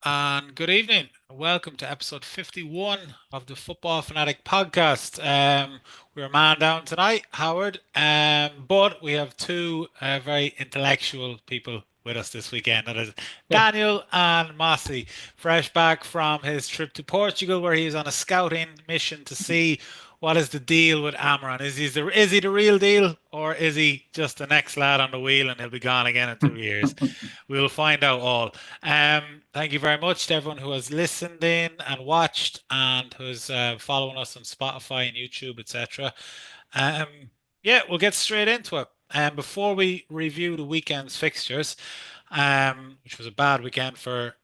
And good evening. Welcome to episode 51 of the Football Fanatic podcast. We're a man down tonight, Howard, but we have two very intellectual people with us this weekend. That is Daniel and Mossie, fresh back from his trip to Portugal, where he is on a scouting mission to see what is the deal with Amaran. Is he the real deal, or is he just the next lad on the wheel and he'll be gone again in 2 years? We will find out all. Thank you very much to everyone who has listened in and watched and who's following us on Spotify and YouTube, etc. Um, yeah, we'll get straight into it. Before we review the weekend's fixtures, which was a bad weekend for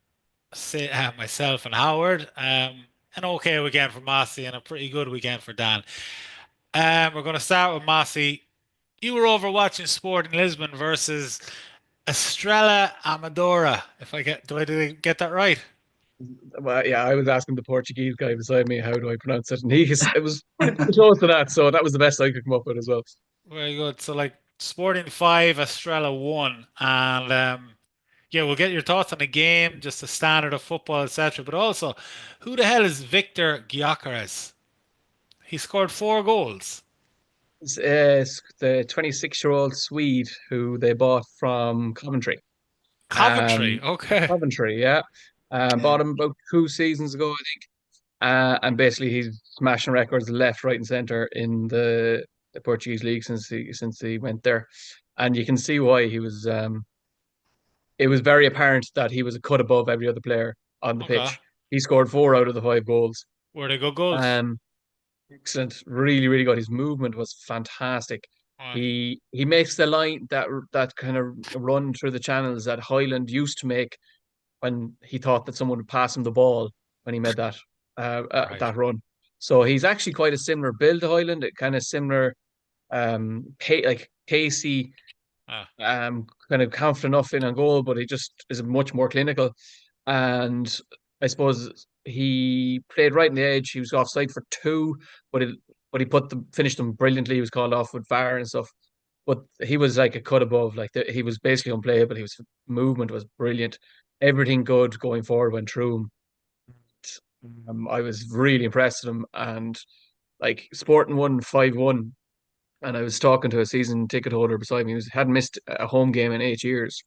myself and Howard, an okay weekend for Mossie and a pretty good weekend for Dan. We're going to start with Mossie. You were over watching Sport in Lisbon versus Estrela Amadora. If I get, did I get that right? Well, yeah, I was asking the Portuguese guy beside me how do I pronounce it, and it was pretty close to that, so that was the best I could come up with as well. Very good. So like Sporting 5, Estrela 1. And yeah, we'll get your thoughts on the game, just the standard of football, etc. But also, who the hell is Victor Gyökeres? He scored 4 goals. It's the 26-year-old Swede who they bought from Coventry. Coventry. Um, Okay. Coventry, yeah. Bought him about 2 seasons ago, I think. And basically he's smashing records left, right, and centre in the Portuguese league since he went there. And you can see why he was. It was very apparent that he was a cut above every other player on the Okay. pitch. He scored 4 out of the 5 goals. Where they go goals? Um, Excellent, really, really good. His movement was fantastic. Right. He makes the line that kind of run through the channels that Highland used to make when he thought that someone would pass him the ball when he made Right. that run. So he's actually quite a similar build to Highland, kind of similar, like pacey, Ah, kind of confident enough in on goal, but he just is much more clinical. And I suppose he played right in the edge. He was offside for two, but it but he finished them brilliantly. He was called off with VAR and stuff. But he was like a cut above. He was basically unplayable. His movement was brilliant. Everything good going forward went through him. I was really impressed with him. And like Sporting won 5-1. And I was talking to a season ticket holder beside me who hadn't missed a home game in 8 years.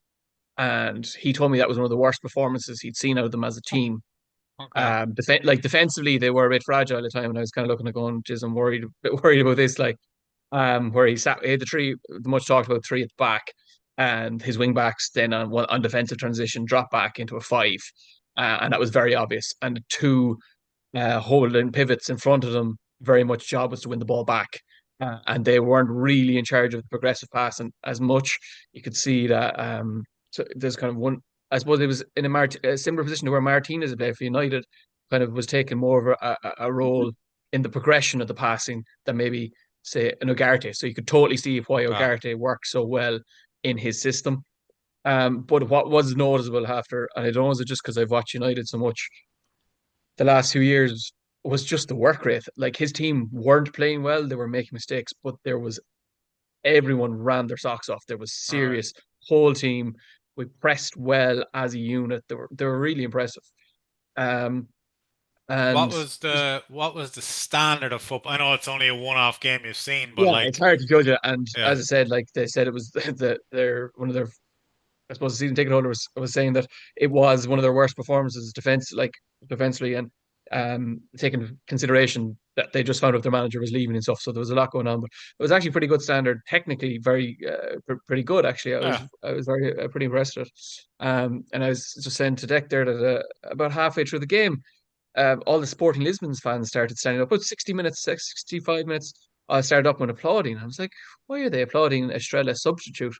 And he told me that was one of the worst performances he'd seen out of them as a team. okay. Defensively, they were a bit fragile at the time, and I was kind of looking at going, "Geez, I'm worried, a bit worried about this." Where he had the much talked about three at the back, and his wing backs then on defensive transition drop back into a five, and that was very obvious. And the two holding pivots in front of them, very much job was to win the ball back, and they weren't really in charge of the progressive passing as much. You could see that. So there's kind of one. I suppose it was in a similar position to where Martinez played for United, kind of was taking more of a role in the progression of the passing than maybe say an Ugarte. So you could totally see why Okay. Ugarte worked so well in his system. But what was noticeable after, and I don't know, is it just because I've watched United so much the last 2 years, was just the work rate. Like his team weren't playing well, they were making mistakes, but there was everyone ran their socks off. There was All right. serious whole team. We pressed well as a unit. They were really impressive. Um, What and was the standard of football? I know it's only a one-off game you've seen, but yeah, it's like, hard to judge it. And yeah. as I said, like they said, it was their one of their. I suppose the season ticket holder was saying that it was one of their worst performances defensively, and taking consideration that they just found out their manager was leaving and stuff. So there was a lot going on, but it was actually pretty good standard, technically very pretty good actually. I Yeah. was I was very pretty impressed with it. And I was just saying to Deck there that about halfway through the game, all the Sporting Lisbon's fans started standing up. About 60 minutes, 65 minutes, I started up and applauding. I was like, why are they applauding Estrella substitute?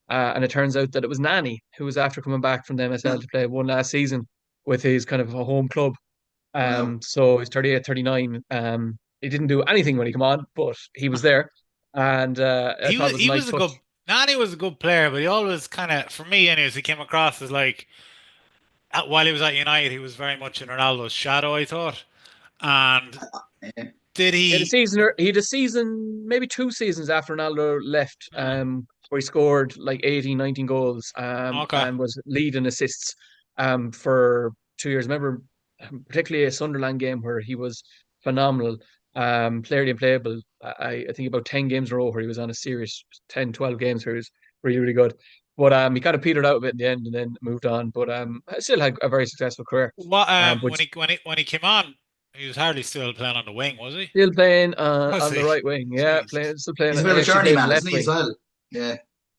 And it turns out that it was Nani, who was after coming back from the MSL to play one last season with his kind of a home club. So he's 38, 39. He didn't do anything when he came on, but he was there. And I He thought was it was a he nice was a good touch. Nani was a good player, but he always kind of, for me anyways, he came across as like while he was at United, he was very much in Ronaldo's shadow, I thought. And did he? He had a season, maybe 2 seasons after Ronaldo left, uh, where he scored like 18, 19 goals, okay, and was leading assists, for. 2 years. I remember particularly a Sunderland game where he was phenomenal, clearly playable. I think about 10 games in a row where he was on a serious 10, 12 games where he was really, really good. But he kind of petered out a bit in the end and then moved on. But still had a very successful career. What But when he came on, he was hardly still playing on the wing, was he? still playing Was on the he? right wing. Yeah, Jesus. still playing. He's a And bit of a actually played on the journeyman, left isn't he, as wing. well? Yeah.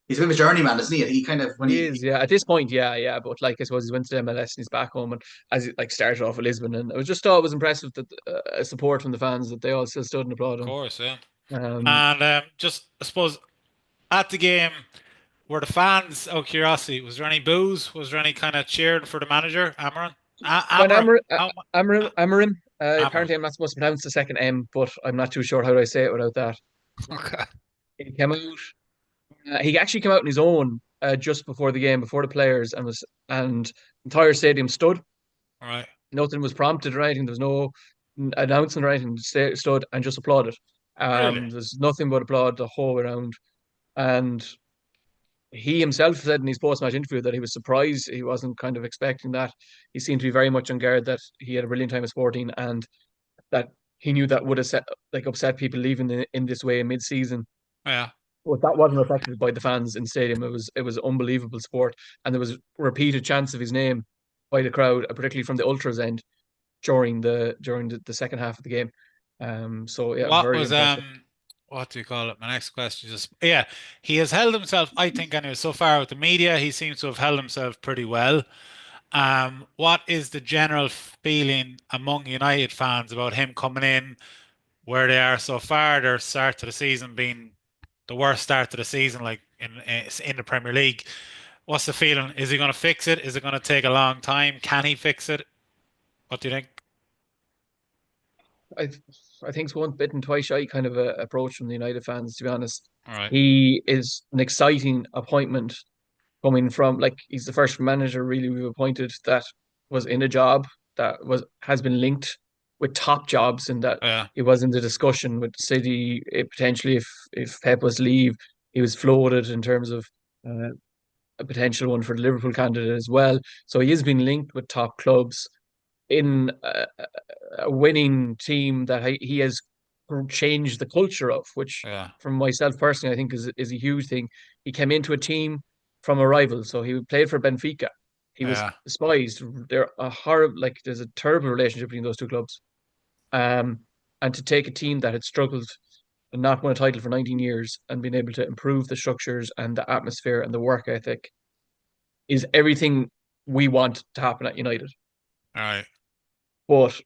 He's a bit of a journeyman, isn't he? He kind of, when He he, is, yeah. At this point, yeah, yeah. But like, I suppose he went to the MLS and he's back home, and as he like started off with Lisbon, and I was just thought it was impressive that support from the fans that they all still stood and Of applauded him. course, yeah. Um, And just I suppose at the game, were the fans, out of curiosity, was there any boos? Was there any kind of cheering for the manager, Amaran? when Amaran, Amarim, Amaran. apparently I'm not supposed to pronounce the second M, but I'm not too sure how do I say it without that. Okay. He came out. He actually came out on his own just before the game, before the players, and the entire stadium stood. All right. Nothing was prompted or anything. There was no announcement or anything. Stood and just applauded. Really? There's nothing but applaud the whole way around. And he himself said in his post-match interview that he was surprised. He wasn't kind of expecting that. He seemed to be very much on guard that he had a brilliant time at Sporting and that he knew that would have upset people leaving in this way in mid-season. Yeah. But that wasn't affected by the fans in the stadium. It was unbelievable support, and there was repeated chants of his name by the crowd, particularly from the ultras end during the second half of the game. So yeah, What very was impressive. what do you call it? My next question is yeah, he has held himself, I think, anyway, so far with the media, he seems to have held himself pretty well. What is the general feeling among United fans about him coming in where they are so far? Their start to the season being the worst start to the season, like in the Premier League. What's the feeling? Is he going to fix it? Is it going to take a long time? Can he fix it? What do you think? I I think it's one bitten twice shy kind of a approach from the United fans. To be honest, All right. he is an exciting appointment coming from like he's the first manager really we've appointed that was in a job that was has been linked with top jobs and that Yeah. he was in the discussion with City potentially if Pep was to leave he was floated in terms of uh, a potential one for the Liverpool candidate as well. So he has been linked with top clubs in a winning team that he has changed the culture of, which Yeah. from myself personally, I think is a huge thing. He came into a team from a rival, so he played for Benfica. He was Yeah. despised. They're a horrible, like there's a terrible relationship between those two clubs. Um, and to take a team that had struggled and not won a title for 19 years and been able to improve the structures and the atmosphere and the work ethic is everything we want to happen at United. All right. But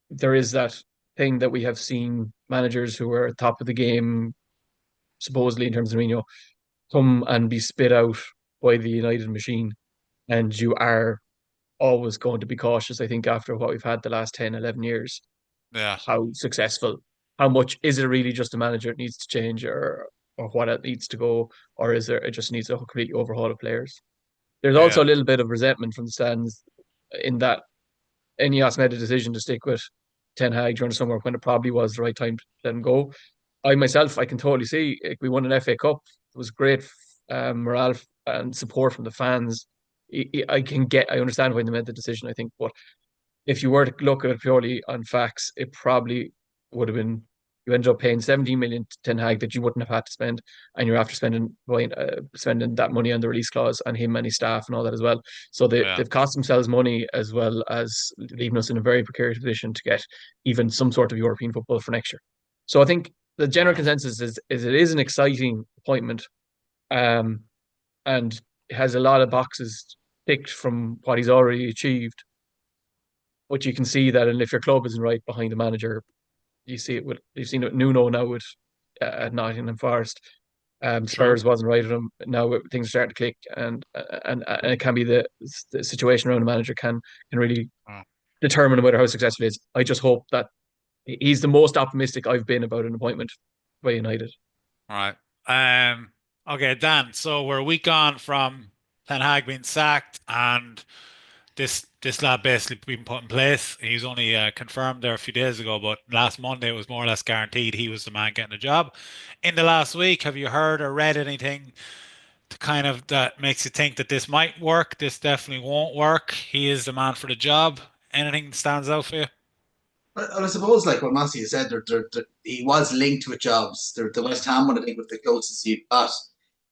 there is that thing that we have seen managers who are at top of the game, supposedly in terms of Mourinho, come and be spit out by the United machine. And you are always going to be cautious, I think, after what we've had the last 10, 11 years, Yeah. how successful, how much is it really just a manager that needs to change or what it needs to go, or is there it just needs a complete overhaul of players? There's also Yeah. a little bit of resentment from the stands in that Ineos made a decision to stick with Ten Hag during the summer when it probably was the right time to let him go. I myself, I can totally see like, we won an FA Cup. It was great morale and support from the fans. I understand why they made the decision. I think, but if you were to look at it purely on facts, it probably would have been you ended up paying 17 million to Ten Hag that you wouldn't have had to spend, and you're after spending that money on the release clause and him and his staff and all that as well. So Yeah. they've cost themselves money as well as leaving us in a very precarious position to get even some sort of European football for next year. So I think the All general right. consensus is it is an exciting appointment, um, and has a lot of boxes ticked from what he's already achieved. But you can see that, and if your club isn't right behind the manager, you've seen it with Nuno now with at Nottingham Forest. True. Spurs wasn't right at him. Now things are starting to click, and it can be the situation around the manager can really Oh, determine whether how successful it is. I just hope that he's the most optimistic I've been about an appointment by United. all right. Um. Okay, Dan. So we're a week on from Ten Hag being sacked, and this lad basically being put in place. He's only confirmed there a few days ago, but last Monday it was more or less guaranteed he was the man getting the job. In the last week, have you heard or read anything kind of that makes you think that this might work, this definitely won't work? He is the man for the job. Anything that stands out for you? I suppose, like what Mossie said, he was linked with jobs. The West Ham one, I think, was the closest he got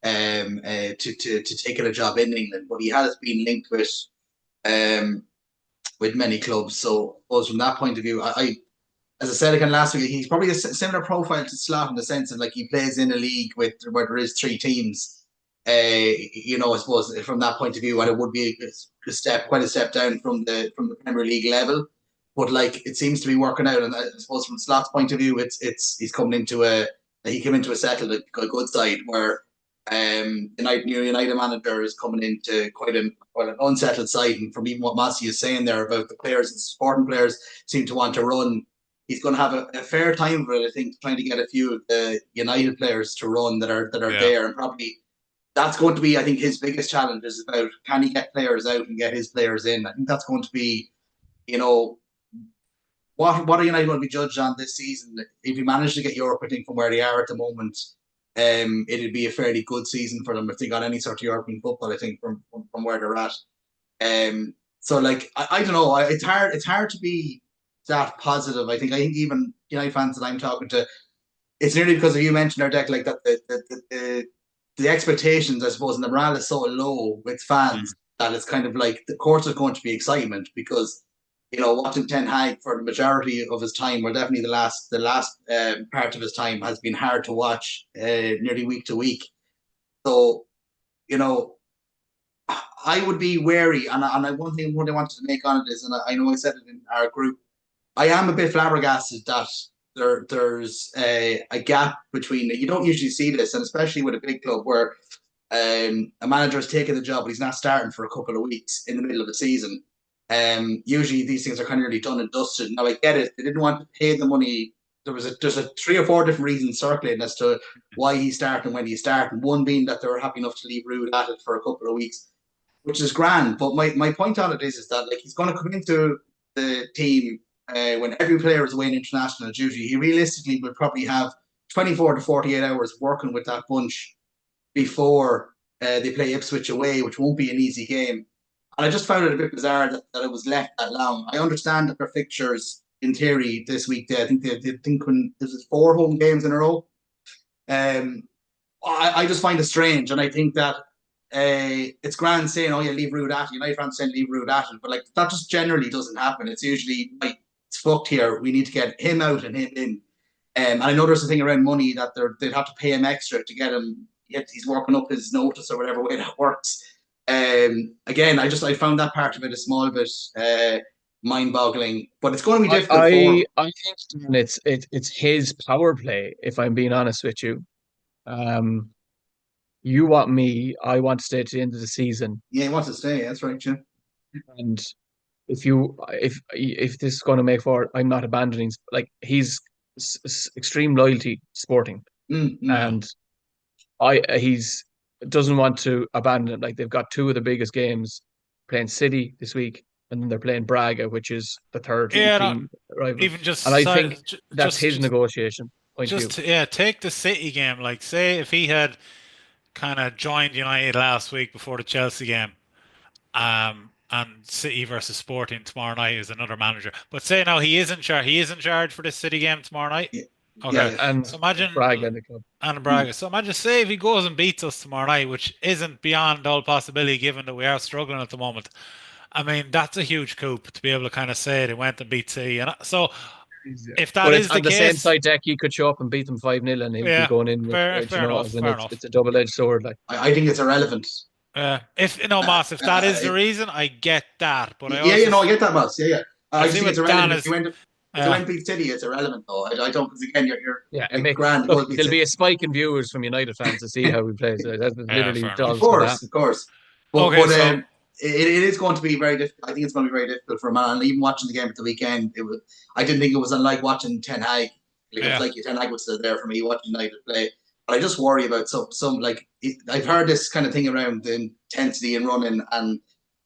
to taking a job in England, but he has been linked um, with many clubs. So, I suppose from that point of view, as I said again last week, he's probably a similar profile to Slot in the sense of like he plays in a league where there is three teams. I suppose from that point of view, and it would be quite a step down from the Premier League level. But like it seems to be working out, and I suppose from Slot's point of view, he's coming into he came into a settled, a good side where United manager is coming into quite an unsettled side, and from even what Mossie is saying there about the players and supporting players seem to want to run. He's going to have a fair time of it, I think, trying to get a few of the United players to run that are Yeah. there, and probably that's going to be, I think, his biggest challenge is about can he get players out and get his players in. I think that's going to be, you know, what are United going to be judged on this season? If you manage to get Europe, I think from where they are at the moment, it'd be a fairly good season for them if they got any sort of European football. I think from where they're at. So like I don't know, it's hard to be that positive. I think even United fans that I'm talking to, it's nearly because of you mentioned our deck like that the expectations, I suppose, and the morale is so low with fans that it's kind of like the course is going to be excitement because watching Ten Hag for the majority of his time, or definitely the last part of his time, has been hard to watch, nearly week to week. So you know, I would be wary, and one thing what I wanted to make on it is, and I know I said it in our group, I am a bit flabbergasted that there's a gap between. You don't usually see this, and especially with a big club where a manager has taken the job, but he's not starting for a couple of weeks in the middle of the season. Usually these things are kind of really done and dusted. Now I get it; they didn't want to pay the money. There's a 3 or 4 different reasons circulating as to why he's starting when he's starting. One being that they were happy enough to leave Rude at it for a couple of weeks, which is grand. But my point on it is that like he's going to come into the team when every player is away in international duty. He realistically will probably have 24 to 48 hours working with that bunch before they play Ipswich away, which won't be an easy game. And I just found it a bit bizarre that it was left that long. I understand that their fixtures, in theory, this week, I think they think when this is 4 home games in a row. Um, I just find it strange, and I think that it's grand saying, "Oh, yeah, leave Rude at it." United fans saying leave Rude at it, but like that just generally doesn't happen. It's usually like it's fucked here. We need to get him out and him in. And I know there's a thing around money that they'd have to pay him extra to get him. Yet he's working up his notice or whatever way that works. Again, I found that part of it a small bit mind-boggling, but it's going to be difficult for him. I think Stephen, it's his power play. If I'm being honest with you, um, you want me, I want to stay to the end of the season, Yeah, he wants to stay. That's right, Jim. and if this is going to make forward, I'm not abandoning. Like he's extreme loyalty to Sporting, and he's doesn't want to abandon it. Like they've got 2 of the biggest games, playing City this week, and then they're playing Braga, which is the third Yeah, no, team rival. even just And I think that's his just negotiation point of view. yeah, take the City game. Like, say if he had kind of joined United last week before the Chelsea game, and City versus Sporting tomorrow night is another manager. But say now he is in charge. He is in charge for this City game tomorrow night. Yeah, yeah, Okay, yeah. And so imagine Braga in the club. and Braga. So imagine say if he goes and beats us tomorrow night, which isn't beyond all possibility given that we are struggling at the moment. I mean, that's a huge coup to be able to kind of say they went and beat City. And so Yeah. if that But it's is the on the same case, side deck, he could show up and beat them 5-0 and he'd be yeah, going in with fair enough, as in fair enough. it's a double-edged sword. Like I think it's irrelevant. If no, Moss, if that is the reason, I get that. But I Yeah, also I get that, Moss. Yeah, yeah. I I just see think it's what Dan irrelevant. is. If you went beat City, it's irrelevant though. I don't because again, you're yeah, and like make grand look, goal beat there'll City. be a spike in viewers from United fans to see how we play. So that's Yeah, literally fair all Of enough. that's going to course, happen. of course. Okay, But so it is going to be very difficult. I think it's going to be very difficult for a man. And even watching the game at the weekend, I didn't think it was unlike watching Ten Hag. Like it's yeah, like Ten Hag was still there for me watching United play. But I just worry about some like I've heard this kind of thing around the intensity in running and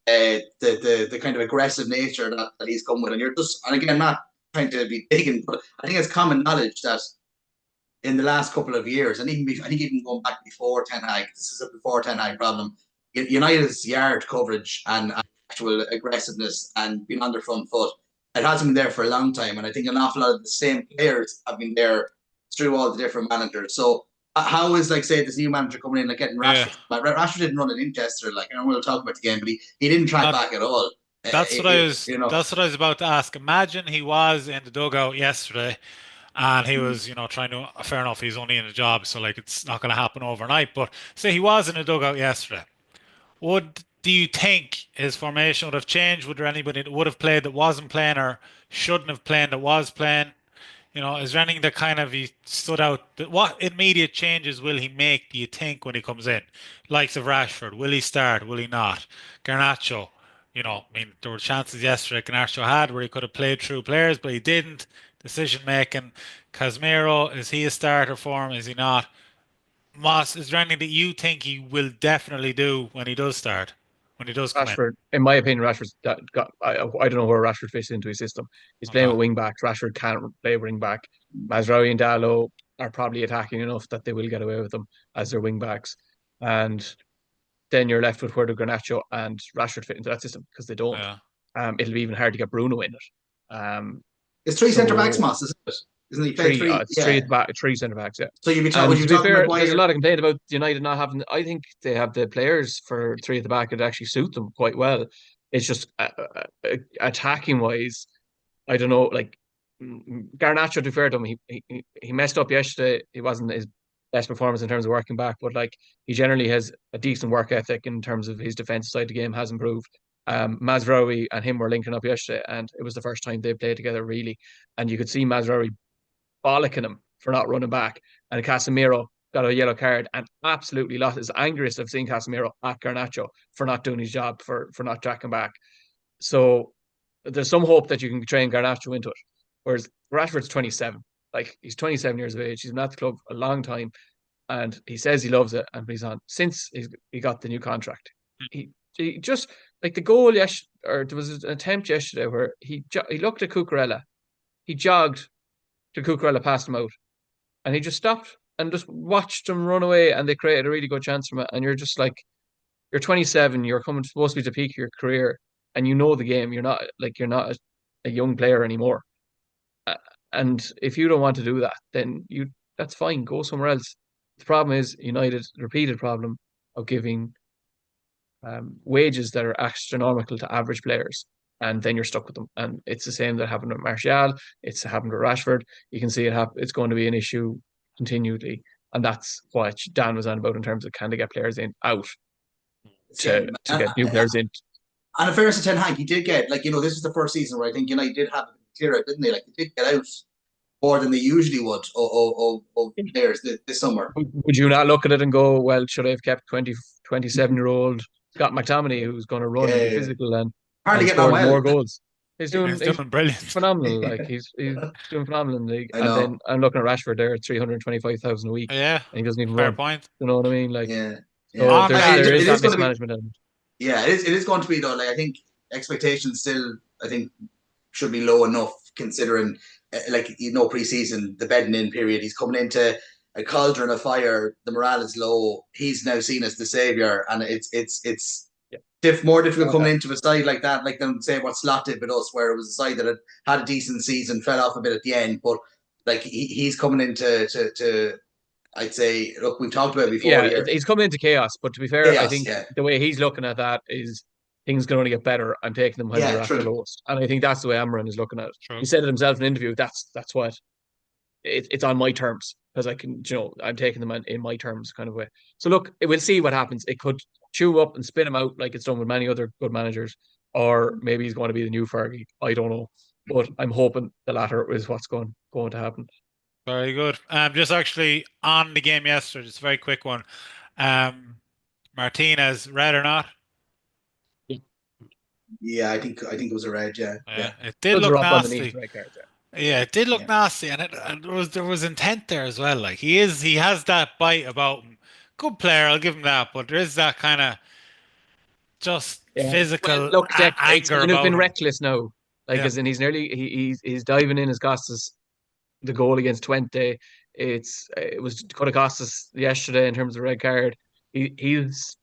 the kind of aggressive nature that he's come with. And you're just and again not trying to be digging, but I think it's common knowledge that in the last couple of years, and I think even going back before Ten Hag, this is a before Ten Hag problem. United's yard coverage and actual aggressiveness and being on their front foot, it hasn't been there for a long time, and I think an awful lot of the same players have been there through all the different managers. So how is, like, say, this new manager coming in, like getting Yeah. Rashford? But Rashford didn't run it in yesterday. Like, I know we'll talk about the game, but he didn't track back at all. That's what I was about to ask. Imagine he was in the dugout yesterday and he was, trying to, fair enough, he's only in a job, so like it's not going to happen overnight. But say he was in a dugout yesterday. Do you think his formation would have changed? Would there anybody that would have played that wasn't playing or shouldn't have played that was playing? Is there anything that kind of he stood out? What immediate changes will he make, do you think, when he comes in? Likes of Rashford, will he start? Will he not? Garnacho, I mean, there were chances yesterday Garnacho had where he could have played through players, but he didn't. Decision making. Casemiro, is he a starter for him? Is he not? Moss, is there anything that you think he will definitely do when he does start? When he does come in? Rashford, in my opinion, Rashford's got. I don't know where Rashford fits into his system. He's playing Okay. with wing backs. Rashford can't play wing back. Mazraoui and Dalot are probably attacking enough that they will get away with them as their wing backs. And then you're left with where do Garnacho and Rashford fit into that system because they don't. Yeah. It'll be even hard to get Bruno in it. It's three centre backs, So Moss, isn't it? Isn't he playing three? it's Yeah. three centre backs. Yeah. So And would you to be talking fair, about there's a Wire? lot of complaint about United not having. I think they have the players for three at the back that actually suit them quite well. It's just attacking wise, I don't know. Like Garnacho, to be fair to him, he messed up yesterday. He wasn't his best performance in terms of working back, but like he generally has a decent work ethic in terms of his defensive side of the game has improved. Mazraoui and him were linking up yesterday, and it was the first time they played together really, and you could see Mazraoui bollocking him for not running back. And Casemiro got a yellow card and absolutely lost his angriest I've seen Casemiro at Garnacho for not doing his job, for not tracking back. So there's some hope that you can train Garnacho into it. Whereas Rashford's 27. Like he's 27 years of age. He's been at the club a long time and he says he loves it and he's on since he got the new contract. He just like the goal yesterday, or there was an attempt yesterday where he looked at Cucurella, he jogged to Cucurella, passed him out, and he just stopped and just watched him run away, and they created a really good chance from it. And you're just like, you're 27, you're supposed to be the peak of your career, and you know the game. You're not a young player anymore. And if you don't want to do that, then that's fine. Go somewhere else. The problem is United's repeated problem of giving wages that are astronomical to average players, and then you're stuck with them. And it's the same that happened with Martial. It's happened with Rashford. You can see it happen. It's going to be an issue continually, and that's what Dan was on about in terms of can they get players in out to get new players in. And in fairness to Ten Hag, he did get, like, this is the first season where I think United did have a clear out, didn't they? Like, they did get out more than they usually would of players this summer. Would you not look at it and go, well, should I have kept 27-year-old Scott McTominay, who's going to run and be physical and score more goals? He's doing brilliant, phenomenal. Like he's doing phenomenal in the league. And then I'm looking at Rashford there at 325,000 a week. Yeah, and he doesn't even fair run. Point. You know what I mean? Like, yeah. So there is that mismanagement element. Yeah, it is going to be though. Like I think expectations still, I think, should be low enough considering, pre-season, the bedding in period. He's coming into a cauldron of fire. The morale is low. He's now seen as the savior, and it's more difficult coming into a side like that, like them say what Slot did with us, where it was a side that had a decent season, fell off a bit at the end, but like he's coming into I'd say, look, we've talked about it before. Yeah, he's coming into chaos, but to be fair, I think the way he's looking at that is things can only get better. I'm taking them when they're at the lowest, and I think that's the way Amran is looking at it. True. He said it himself in an interview. That's what it's on my terms because I can, I'm taking them in my terms kind of way. So look, we'll see what happens. It could chew up and spit him out like it's done with many other good managers, or maybe he's going to be the new Fergie. I don't know, but I'm hoping the latter is what's going to happen. Very good. Just actually on the game yesterday, just a very quick one. Martinez, red or not? Yeah, I think it was a red. Yeah. It did look nasty. Card, yeah, it did look nasty, and there was intent there as well. Like he has that bite about him. Good player, I'll give him that. But there is that kind of just physical anger about been him. Reckless now. Like as in he's nearly he's diving in as cost us the goal against Twente. it was could have cost us yesterday in terms of red card. He's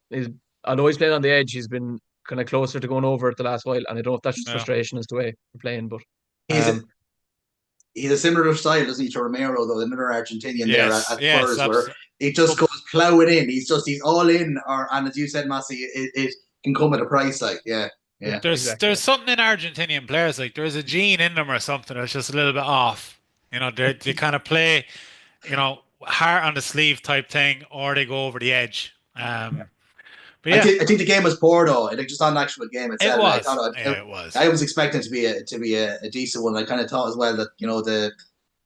although he's playing on the edge, he's been kind of closer to going over it the last while, and I don't know if that's just Yeah. frustration as the way we're playing, but He's a, um, he's a similar style, doesn't he, to Romero, though, another Argentinian there Yes. at Yes. Spurs, where it just But goes ploughing in. He's all in, and as you said, Mossie, it can come at a price. Like, yeah, yeah. exactly. there's something in Argentinian players, like there's a gene in them or something that's just a little bit off. They kind of play, heart on the sleeve type thing, or they go over the edge. Yeah. But yeah, I think the game was poor though. Like just on the actual game it itself, I was. thought Yeah, it was. I was expecting to be a decent one. I kind of thought as well that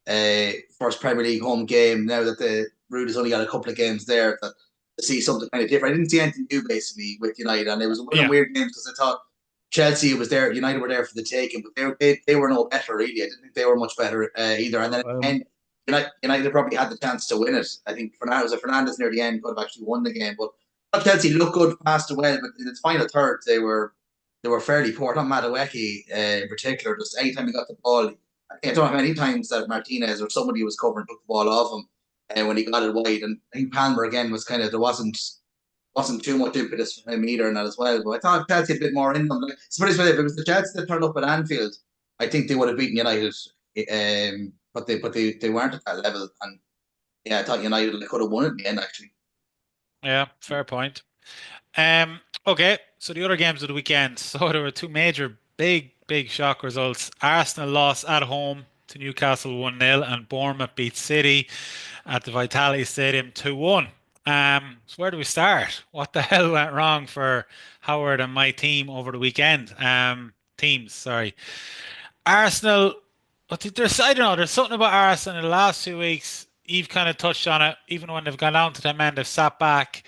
the first Premier League home game. Now that the Root has only got a couple of games there, that to see something kind of different. I didn't see anything new basically with United, and it was one of them Yeah, weird games because I thought Chelsea was there, United were there for the taking, but they were no better really. I didn't think they were much better either. And then United probably had the chance to win it. I think Fernandez near the end could have actually won the game, but Chelsea looked good, passed well, but in its final third they were fairly poor. Not Madueke in particular. Just anytime he got the ball, I don't know how many times that Martinez or somebody was covering took the ball off him when he got it wide. And I think Palmer again was kind of there wasn't too much impetus for him either in that as well. But I thought Chelsea had a bit more in them. Like, if it was the Chelsea that turned up at Anfield, I think they would have beaten United. But they weren't at that level. And yeah, I thought United could have won it in the end actually. yeah, fair point. Okay, so the other games of the weekend. So there were two major, big shock results. Arsenal lost at home to Newcastle 1-0, and Bournemouth beat City at the Vitality Stadium 2-1. So where do we start? What the hell went wrong for Howard and my team over the weekend? Teams, sorry. Arsenal, I don't know, there's something about Arsenal in the last 2 weeks. You've kind of touched on it. Even when they've gone down to them end, they've sat back.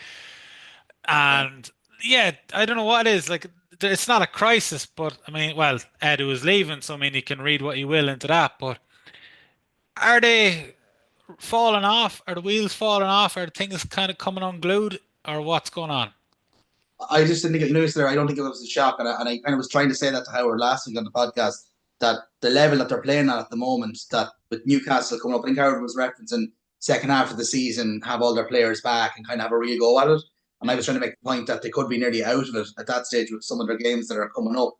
Yeah. And yeah, I don't know what it is. Like, it's not a crisis, but I mean, well, Edu is leaving, so I mean, you can read what you will into that. But are they falling off? Are the wheels falling off? Are things kind of coming unglued? Or what's going on? I just didn't think it news there. I don't think it was a shock, and I kind of was trying to say that to Howard last week on the podcast that the level that they're playing at the moment, that with Newcastle coming up, I think Howard was referencing second half of the season, have all their players back and kind of have a real go at it. And I was trying to make the point that they could be nearly out of it at that stage with some of their games that are coming up.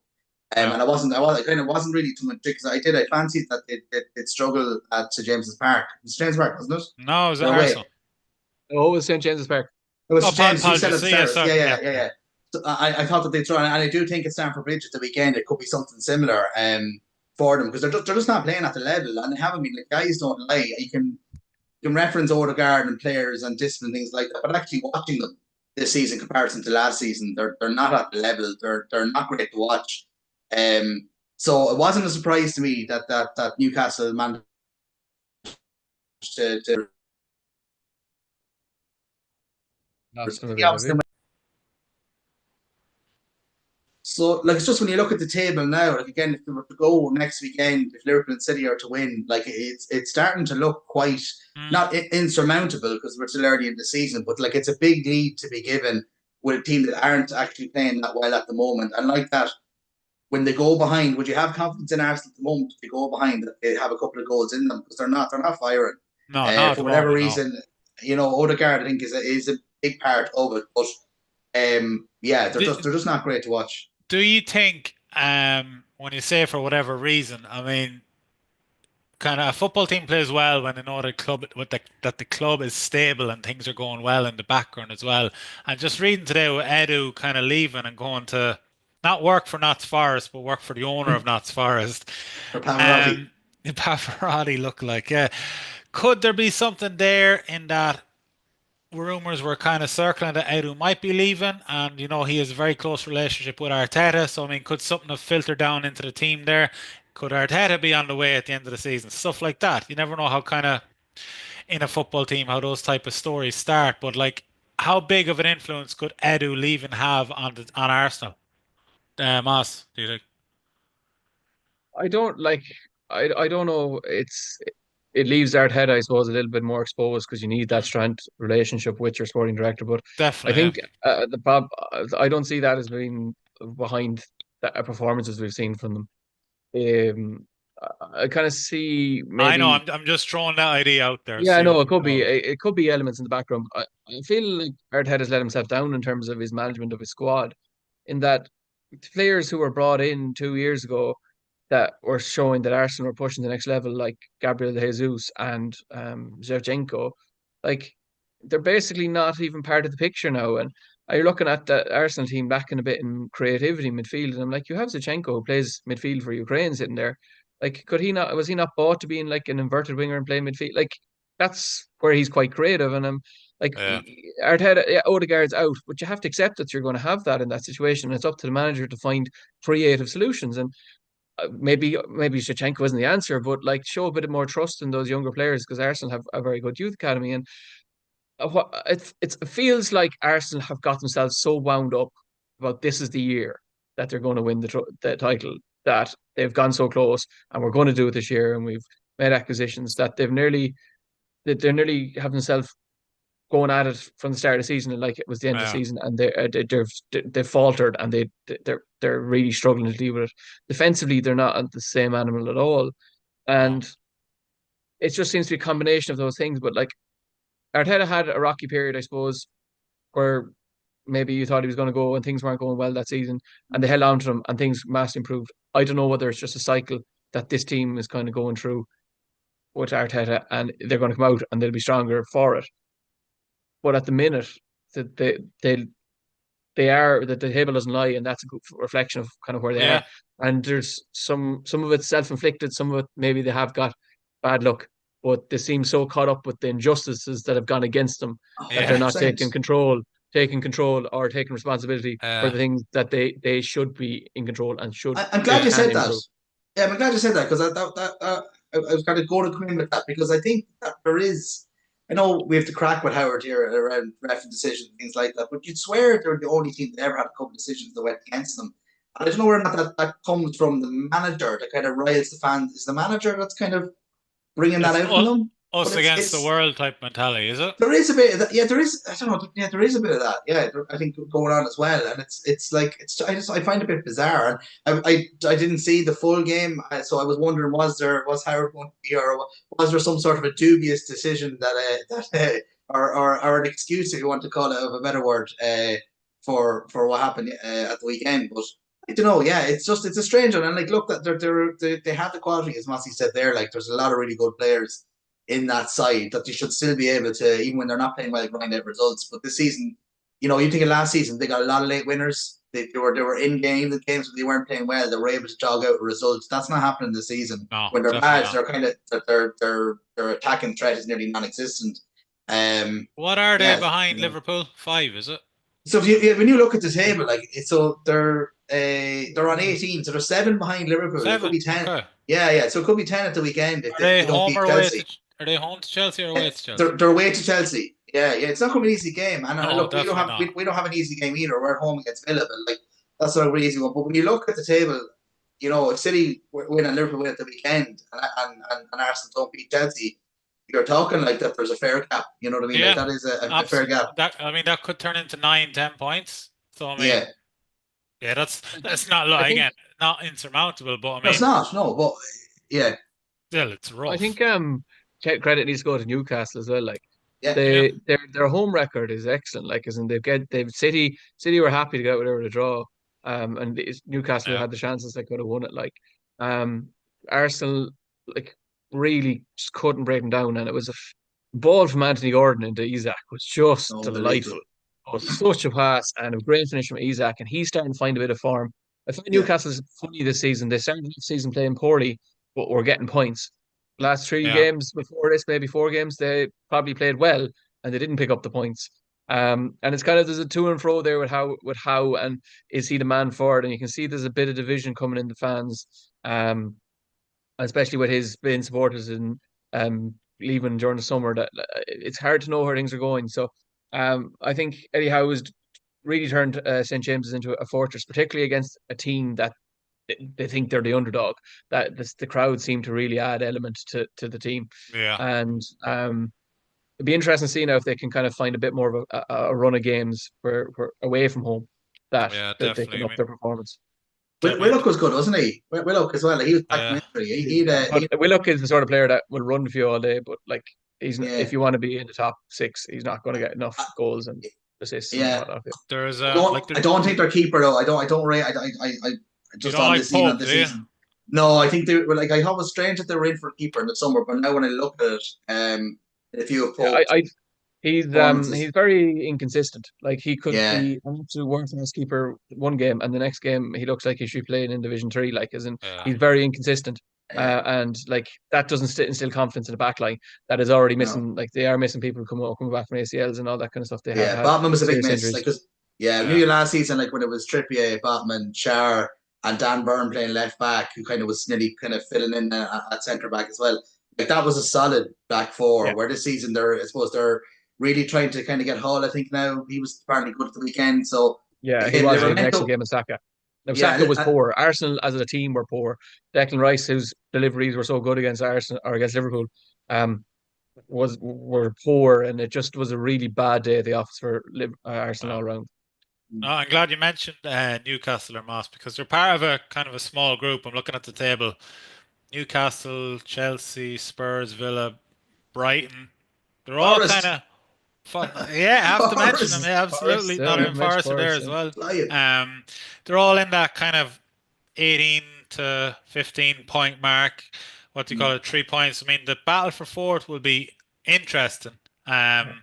Yeah. And I kind of wasn't really too much because I fancied that they'd struggle at St James's Park. It was James Park, wasn't it? No, it was They're away. Arsenal. Oh, it was St James's Park. It was Oh, James. You said apologies. at the Yeah, start. sorry. Yeah. So I thought that they'd try, and I do think at Stamford Bridge at the weekend it could be something similar for them because they're just not playing at the level, and they haven't been. Like, guys don't lie. You can reference Odegaard and players and discipline things like that, but actually watching them this season in comparison to last season, they're not at the level. They're not great to watch. So it wasn't a surprise to me that Newcastle managed to Lost them a bit, yeah, have we? so, like, it's just when you look at the table now, like, again, if they were to go next weekend, if Liverpool and City are to win, like, it's starting to look quite Mm. not insurmountable because we're still early in the season, but like, it's a big lead to be given with a team that aren't actually playing that well at the moment. And like that, when they go behind, would you have confidence in Arsenal at the moment if they go behind that they have a couple of goals in them because they're not firing No, not at for the whatever moment, no. reason. Odegaard I think is a big part of it, but yeah, they're just not great to watch. Do you think, when you say for whatever reason, I mean, kind of a football team plays well when they know that the club is stable and things are going well in the background as well. And just reading today with Edu kind of leaving and going to not work for Notts Forest, but work for the owner of Notts Forest. For Pavarotti. Pavarotti look like, yeah. Could there be something there in that rumors were kind of circling that Edu might be leaving, and he has a very close relationship with Arteta. So I mean, could something have filtered down into the team there? Could Arteta be on the way at the end of the season? Stuff like that. You never know how kind of in a football team how those type of stories start. But like, how big of an influence could Edu leaving have on Arsenal? Moss, do you think? I don't like. I don't know. It leaves Arteta, I suppose, a little bit more exposed because you need that Mm, strong relationship with your sporting director. But I definitely, yeah. think the prob I don't see that as being behind the performances we've seen from them. I kind of see I know. maybe. I'm just throwing that idea out there. Yeah, I See know what it you could be. call. It could be elements in the background. I feel like Arteta has let himself down in terms of his management of his squad, in that players who were brought in 2 years ago that were showing that Arsenal were pushing the next level, like Gabriel Jesus and Shevchenko, like they're basically not even part of the picture now. And you're looking at the Arsenal team lacking a bit in creativity in midfield, and I'm like, you have Shevchenko who plays midfield for Ukraine sitting there. Like, could he not? Was he not bought to be in like an inverted winger and play midfield? Like, that's where he's quite creative. And I'm like, Yeah, Arteta, yeah, Odegaard's out, but you have to accept that you're going to have that in that situation. And it's up to the manager to find creative solutions. And maybe Shevchenko isn't the answer, but like show a bit more trust in those younger players because Arsenal have a very good youth academy, and what it feels like Arsenal have got themselves so wound up about this is the year that they're going to win the title, that they've gone so close and we're going to do it this year, and we've made acquisitions that they're nearly having themselves going at it from the start of the season and like it was the end of the yeah, season, and they've faltered, and they're really struggling to deal with it. Defensively, they're not the same animal at all, no, and it just seems to be a combination of those things. But like Arteta had a rocky period, I suppose, where maybe you thought he was going to go and things weren't going well that season, and they held on to him and things massively improved. I don't know whether it's just a cycle that this team is kind of going through with Arteta, and they're going to come out and they'll be stronger for it. But at the minute, that they are that the table doesn't lie, and that's a good reflection of kind of where they yeah, are. And there's some of it's self inflicted, some of it maybe they have got bad luck, but they seem so caught up with the injustices that have gone against them that they're yeah. not 100%. taking control or taking responsibility for Uh, the things that they should be in control and I'm they glad yeah, you can said that. improve. Yeah, I'm glad you said that because I was kind of going to come in with that because I think that there is. I know we have to crack with Howard here around ref decisions and things like that, but you'd swear they're the only team that ever had a couple of decisions that went against them. And I don't know where or not that comes from the manager that kind of riles the fans. Is the manager that's kind of bringing that it's out in them? But us it's against the it's world type mentality, is it? there is a bit of that. Yeah, there is. I don't know. Yeah, there is a bit of that. Yeah, I think going on as well, and it's like it's. I find it a bit bizarre, and I didn't see the full game, so I was wondering was Howard going to be, or was there some sort of a dubious decision or an excuse, if you want to call it of a better word, for what happened at the weekend, but. I don't know. Yeah, it's a strange one, and like look that they have the quality, as Mossie said there. Like there's a lot of really good players in that side that they should still be able to, even when they're not playing well, grind out results. But this season, you think of last season, they got a lot of late winners. They were in the games when they weren't playing well. They were able to jog out results. That's not happening this season. No, When they're definitely bad, not. they're kind of their attacking threat is nearly non-existent. What are they Yeah, behind Liverpool? Five, is it? so when you look at the table, like so they're on 18, so they're seven behind Liverpool. It could Seven. be 10. Okay. Yeah. So it could be 10 at the weekend Are if they they don't home beat or away Chelsea. to? Are they home to Chelsea or away to Chelsea? They're away to Chelsea. Yeah. It's not going to be an easy game. And No, look, we don't definitely have not. we don't have an easy game either. We're at home against Villa, but like that's not a really easy one. But when you look at the table, if City win and Liverpool win at the weekend, and Arsenal don't beat Chelsea, you're talking like that. There's a fair gap. You know what I mean? Like Yeah, that is a fair absolutely. gap. That I mean, that could turn into 9, 10 points. So I mean, Yeah. yeah, that's not I like think again not insurmountable, but I No, it's mean, not. No, but yeah, still, it's I rough. think credit needs to go to Newcastle as well. Like yeah, Yeah, their home record is excellent. Like as in they've City were happy to get whatever to draw. And Newcastle yeah, had the chances they could have won it. Like um Arsenal like really just couldn't break them down, and it was a ball from Anthony Gordon into Isak was just delightful. unbelievable. It was such a pass and a great finish from Isak, and he's starting to find a bit of form. I find Yeah, Newcastle's funny this season. They started the season playing poorly, but we're getting points. Last three yeah, games before this, maybe 4 games, they probably played well and they didn't pick up the points. And it's kind of there's a to and fro there with how and is he the man for it? And you can see there's a bit of division coming in the fans, especially with his being supporters and leaving during the summer. That it's hard to know where things are going. So I think Eddie Howe has really turned St James's into a fortress, particularly against a team that they think they're the underdog. That the crowd seem to really add element to the team, yeah, and it'd be interesting to see now if they can kind of find a bit more of a run of games where away from home that yeah, that they definitely. can I up mean, their performance. I mean, Willock was good, wasn't he? Willock as well. He was back from yeah, injury. He Willock is the sort of player that will run for you all day, but like if yeah. you want to be in the top six, he's not going to get enough goals and assists and Yeah, whatnot. there's don't. like there, I don't think they're keeper though. I don't rate. I you just don't on like this even on Pope, this do you? season. No, I think they were like. I thought it was strange that they were in for a keeper in the summer, but now when I look at it, if you have Yeah, Pope's he's performances, very inconsistent. Like he could yeah, be an absolute world class keeper one game, and the next game he looks like he should be playing in Division Three. Like, as in Yeah. he's very inconsistent, uh, and like that doesn't instill confidence in the back line. That is already no, missing. Like they are missing people coming back from ACLs and all that kind of stuff. They have yeah. had Botman was a big serious miss. Like, injuries. cause yeah, we Yeah. knew last season, like when it was Trippier, Botman, Shar, and Dan Burn playing left back, who kind of was nearly kind of filling in at centre back as well. Like that was a solid back four. Yeah, Where this season I suppose they're really trying to kind of get Hall. I think now he was apparently good at the weekend. So yeah, he again, was. He had an excellent Livermento, game with Saka. Now Saka yeah, was poor. Arsenal as a team were poor. Declan Rice, whose deliveries were so good against Arsenal or against Liverpool, um, were poor, and it just was a really bad day at the office for Arsenal Well, all around. no, I'm glad you mentioned Newcastle or Moss because they're part of a kind of a small group. I'm looking at the table: Newcastle, Chelsea, Spurs, Villa, Brighton. They're all kind Forest, of fun. Yeah, I have to mention them. Forest, Yeah, Forest, absolutely. yeah, Not no even mention Forest are there Forest. as Yeah. well. flying. Um, they're all in that kind of 18 to 15 point mark. What do you call it? 3 points. I mean, the battle for fourth will be interesting. Um,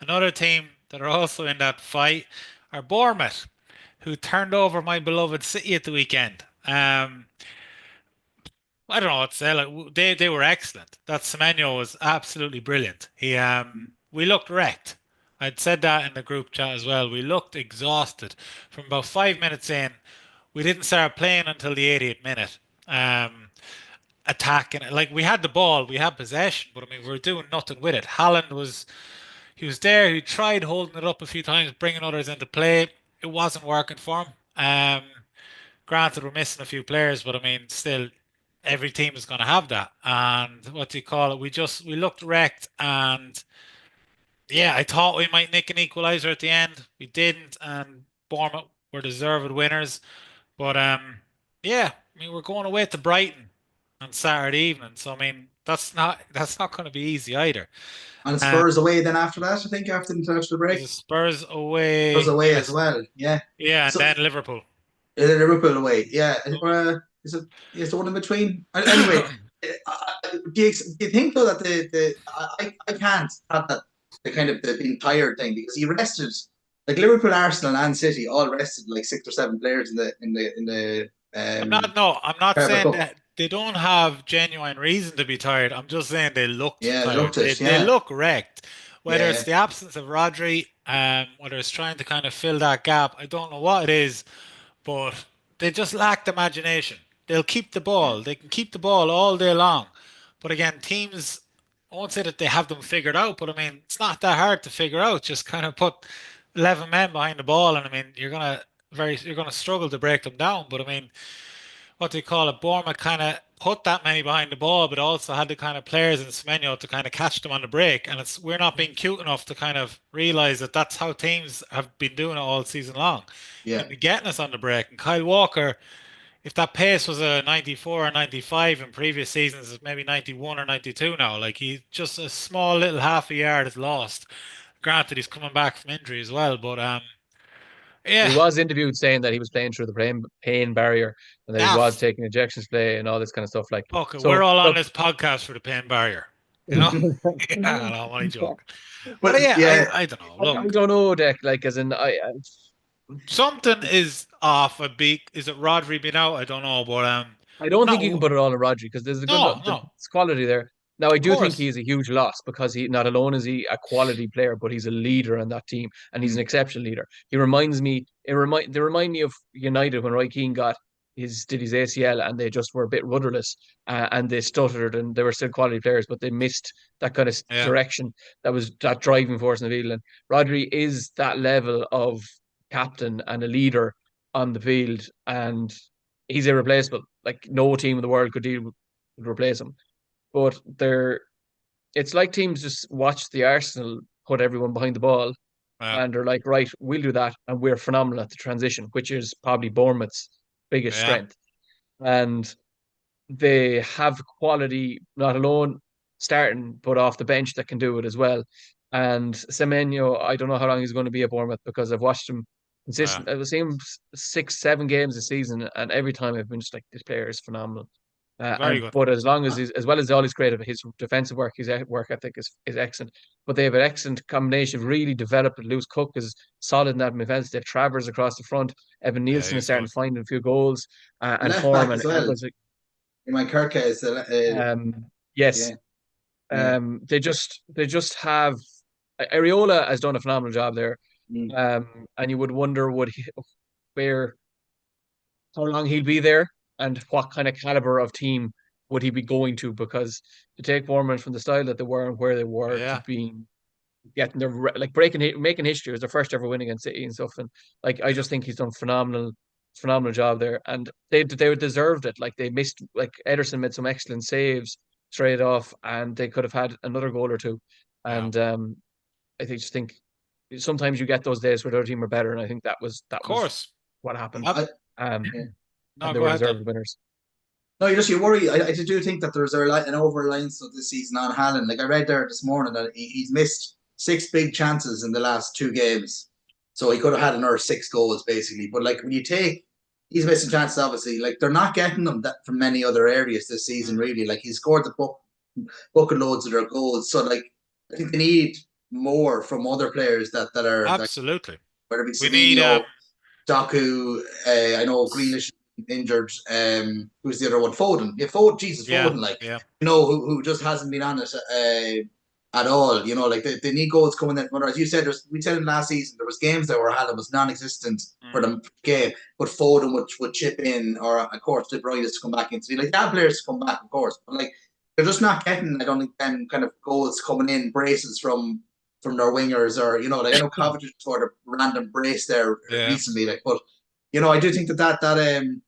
Another team that are also in that fight are Bournemouth, who turned over my beloved City at the weekend. I don't know what to say. Like they were excellent. That Semenyo was absolutely brilliant. We looked wrecked. I'd said that in the group chat as well. We looked exhausted from about 5 minutes in. We didn't start playing until the 80th minute. Um, Attacking it. Like we had the ball, we had possession, but I mean we were doing nothing with it. Haaland was there. He tried holding it up a few times, bringing others into play. It wasn't working for him. Granted, we're missing a few players, but I mean, still, every team is going to have that. And what do you call it? We looked wrecked, and yeah, I thought we might nick an equaliser at the end. We didn't, and Bournemouth were deserved winners. But yeah, I mean, we're going away to Brighton on Saturday evening, so I mean, that's not going to be easy either. And Um, Spurs away then after that, I think after the international is break. it Spurs Spurs away? away as Yes, well. Yeah. yeah, and So then Liverpool. Liverpool away. Yeah. Is it? Is the one in between? Anyway, do you think though that I can't have that the kind of the being tired thing because he rested like Liverpool, Arsenal, and City all rested like 6 or 7 players in the I'm not Carabao saying Cup. that they don't have genuine reason to be tired. I'm just saying they looked Yeah, they tired. looked They it. they Yeah, look wrecked. Whether it's yeah, the absence of Rodri, whether it's trying to kind of fill that gap, I don't know what it is, but they just lacked imagination. They'll keep the yeah, ball. They can keep the ball all day long. But again, teams, I won't say that they have them figured out, but I mean, it's not that hard to figure out. Just kind of put 11 men behind the ball, and I mean, you're gonna struggle to break them down. But I mean, what do you call it? Bournemouth kind of put that many behind the ball, but also had the kind of players in Semenyo to kind of catch them on the break. And we're not being cute enough to kind of realize that that's how teams have been doing it all season long. yeah. They've been getting us on the break. And Kyle Walker, if that pace was a 94 or 95 in previous seasons, it's maybe 91 or 92 now. Like he's just a small little half a yard is lost. Granted, he's coming back from injury as well, but He yeah, was interviewed saying that he was playing through the pain barrier and that he was ah, taking injections play and all this kind of stuff. Like okay, we're so, all on look. this podcast for the pain barrier, you know? Yeah, I'm only joking. But But yeah, yeah, I don't know. I Look, don't know, Deck. Like, as in, something is off a beat. Is it Rodri being out? I don't know, but I don't think you can no, put it all on Rodri because there's a good no, there's no, quality there. Now, I of do think course, he's a huge loss because he not alone is he a quality player, but he's a leader in that team and he's an exceptional leader. They remind me of United when Roy Keane did his ACL and they just were a bit rudderless and they stuttered and they were still quality players, but they missed that kind of yeah, direction that was that driving force in the field. And Rodri is that level of captain and a leader on the field, and he's irreplaceable. Like no team in the world could replace him. But it's like teams just watch the Arsenal put everyone behind the ball, yeah, and they're like, right, we'll do that, and we're phenomenal at the transition, which is probably Bournemouth's. biggest Yeah. strength. And they have quality, not alone starting, but off the bench that can do it as well. And Semenyo, I don't know how long he's going to be at Bournemouth because I've watched him consistent. I've seen him 6, 7 games a season, and every time I've been just like, this player is phenomenal. Very good. But as long as he's, as well as all his creative, his defensive work, his work ethic is excellent. But they have an excellent combination, really developed. Lewis Cook is solid in that defense. They have Travers across the front. Evan Yeah, Nielsen is he's starting good. to find a few goals The and left form. back And as well. Eccles, My Kirk is yes, yeah. they just have Areola has done a phenomenal job there. Mm. And you would wonder where how long he'll be there and what kind of caliber of team would he be going to, because to take Bournemouth from the style that they were and where they were to Yeah. being getting their like making history. It was their first ever win against City and stuff, and like I just think he's done phenomenal job there, and they deserved it. Like they missed, like Ederson made some excellent saves straight off, and they could have had another goal or two. Yeah. And just think sometimes you get those days where their team are better, and I think that was Of course. what happened. I, Um, yeah. No, and they go were ahead then. deserved winners. No, you worry. I do think that there's an over reliance of this season on Haaland. Like I read there this morning that he's missed 6 big chances in the last 2 games, so he could have had another 6 goals basically. But like when you take, he's missing chances. Obviously, like they're not getting them that from many other areas this season. Really, like he's scored the bucket loads of their goals. So like I think they need more from other players that are like, Absolutely. whether it be We need Savinho, Doku, I know Grealish injured. Who's the other one? Foden. Yeah, Foden. Jesus, yeah, Foden. Like yeah. who just hasn't been on it at all. Like they need goals coming in. As you said, we said in last season there was games there where Haaland was non-existent for the game, but Foden would chip in, or of course De Bruyne to come back into. Like that players to come back, of course, but like they're just not getting. I don't think them kind of goals coming in, braces from their wingers, or like I know Kovacic scored a random brace there Yeah. recently, like, but I do think that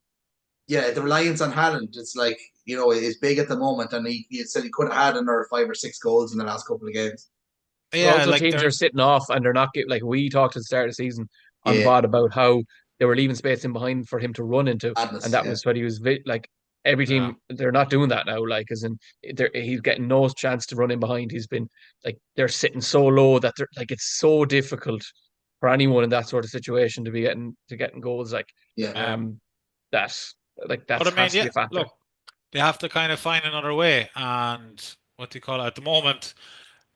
yeah, the reliance on Haaland, it's like is big at the moment, and he said he could have had another 5 or 6 goals in the last couple of games. But Yeah, also like teams are there's sitting off and they're not getting, like we talked at the start of the season on the Yeah, pod about how they were leaving space in behind for him to run into, and madness. that Yeah, was what he was like. Every yeah. team, they're not doing that now. Like, as in, he's getting no chance to run in behind. He's been like, they're sitting so low that they're like, it's so difficult for anyone in that sort of situation to be getting goals. Like, yeah. Yeah. that But I mean, has to be yeah, a factor. look, they have to kind of find another way. And what do you call it at the moment?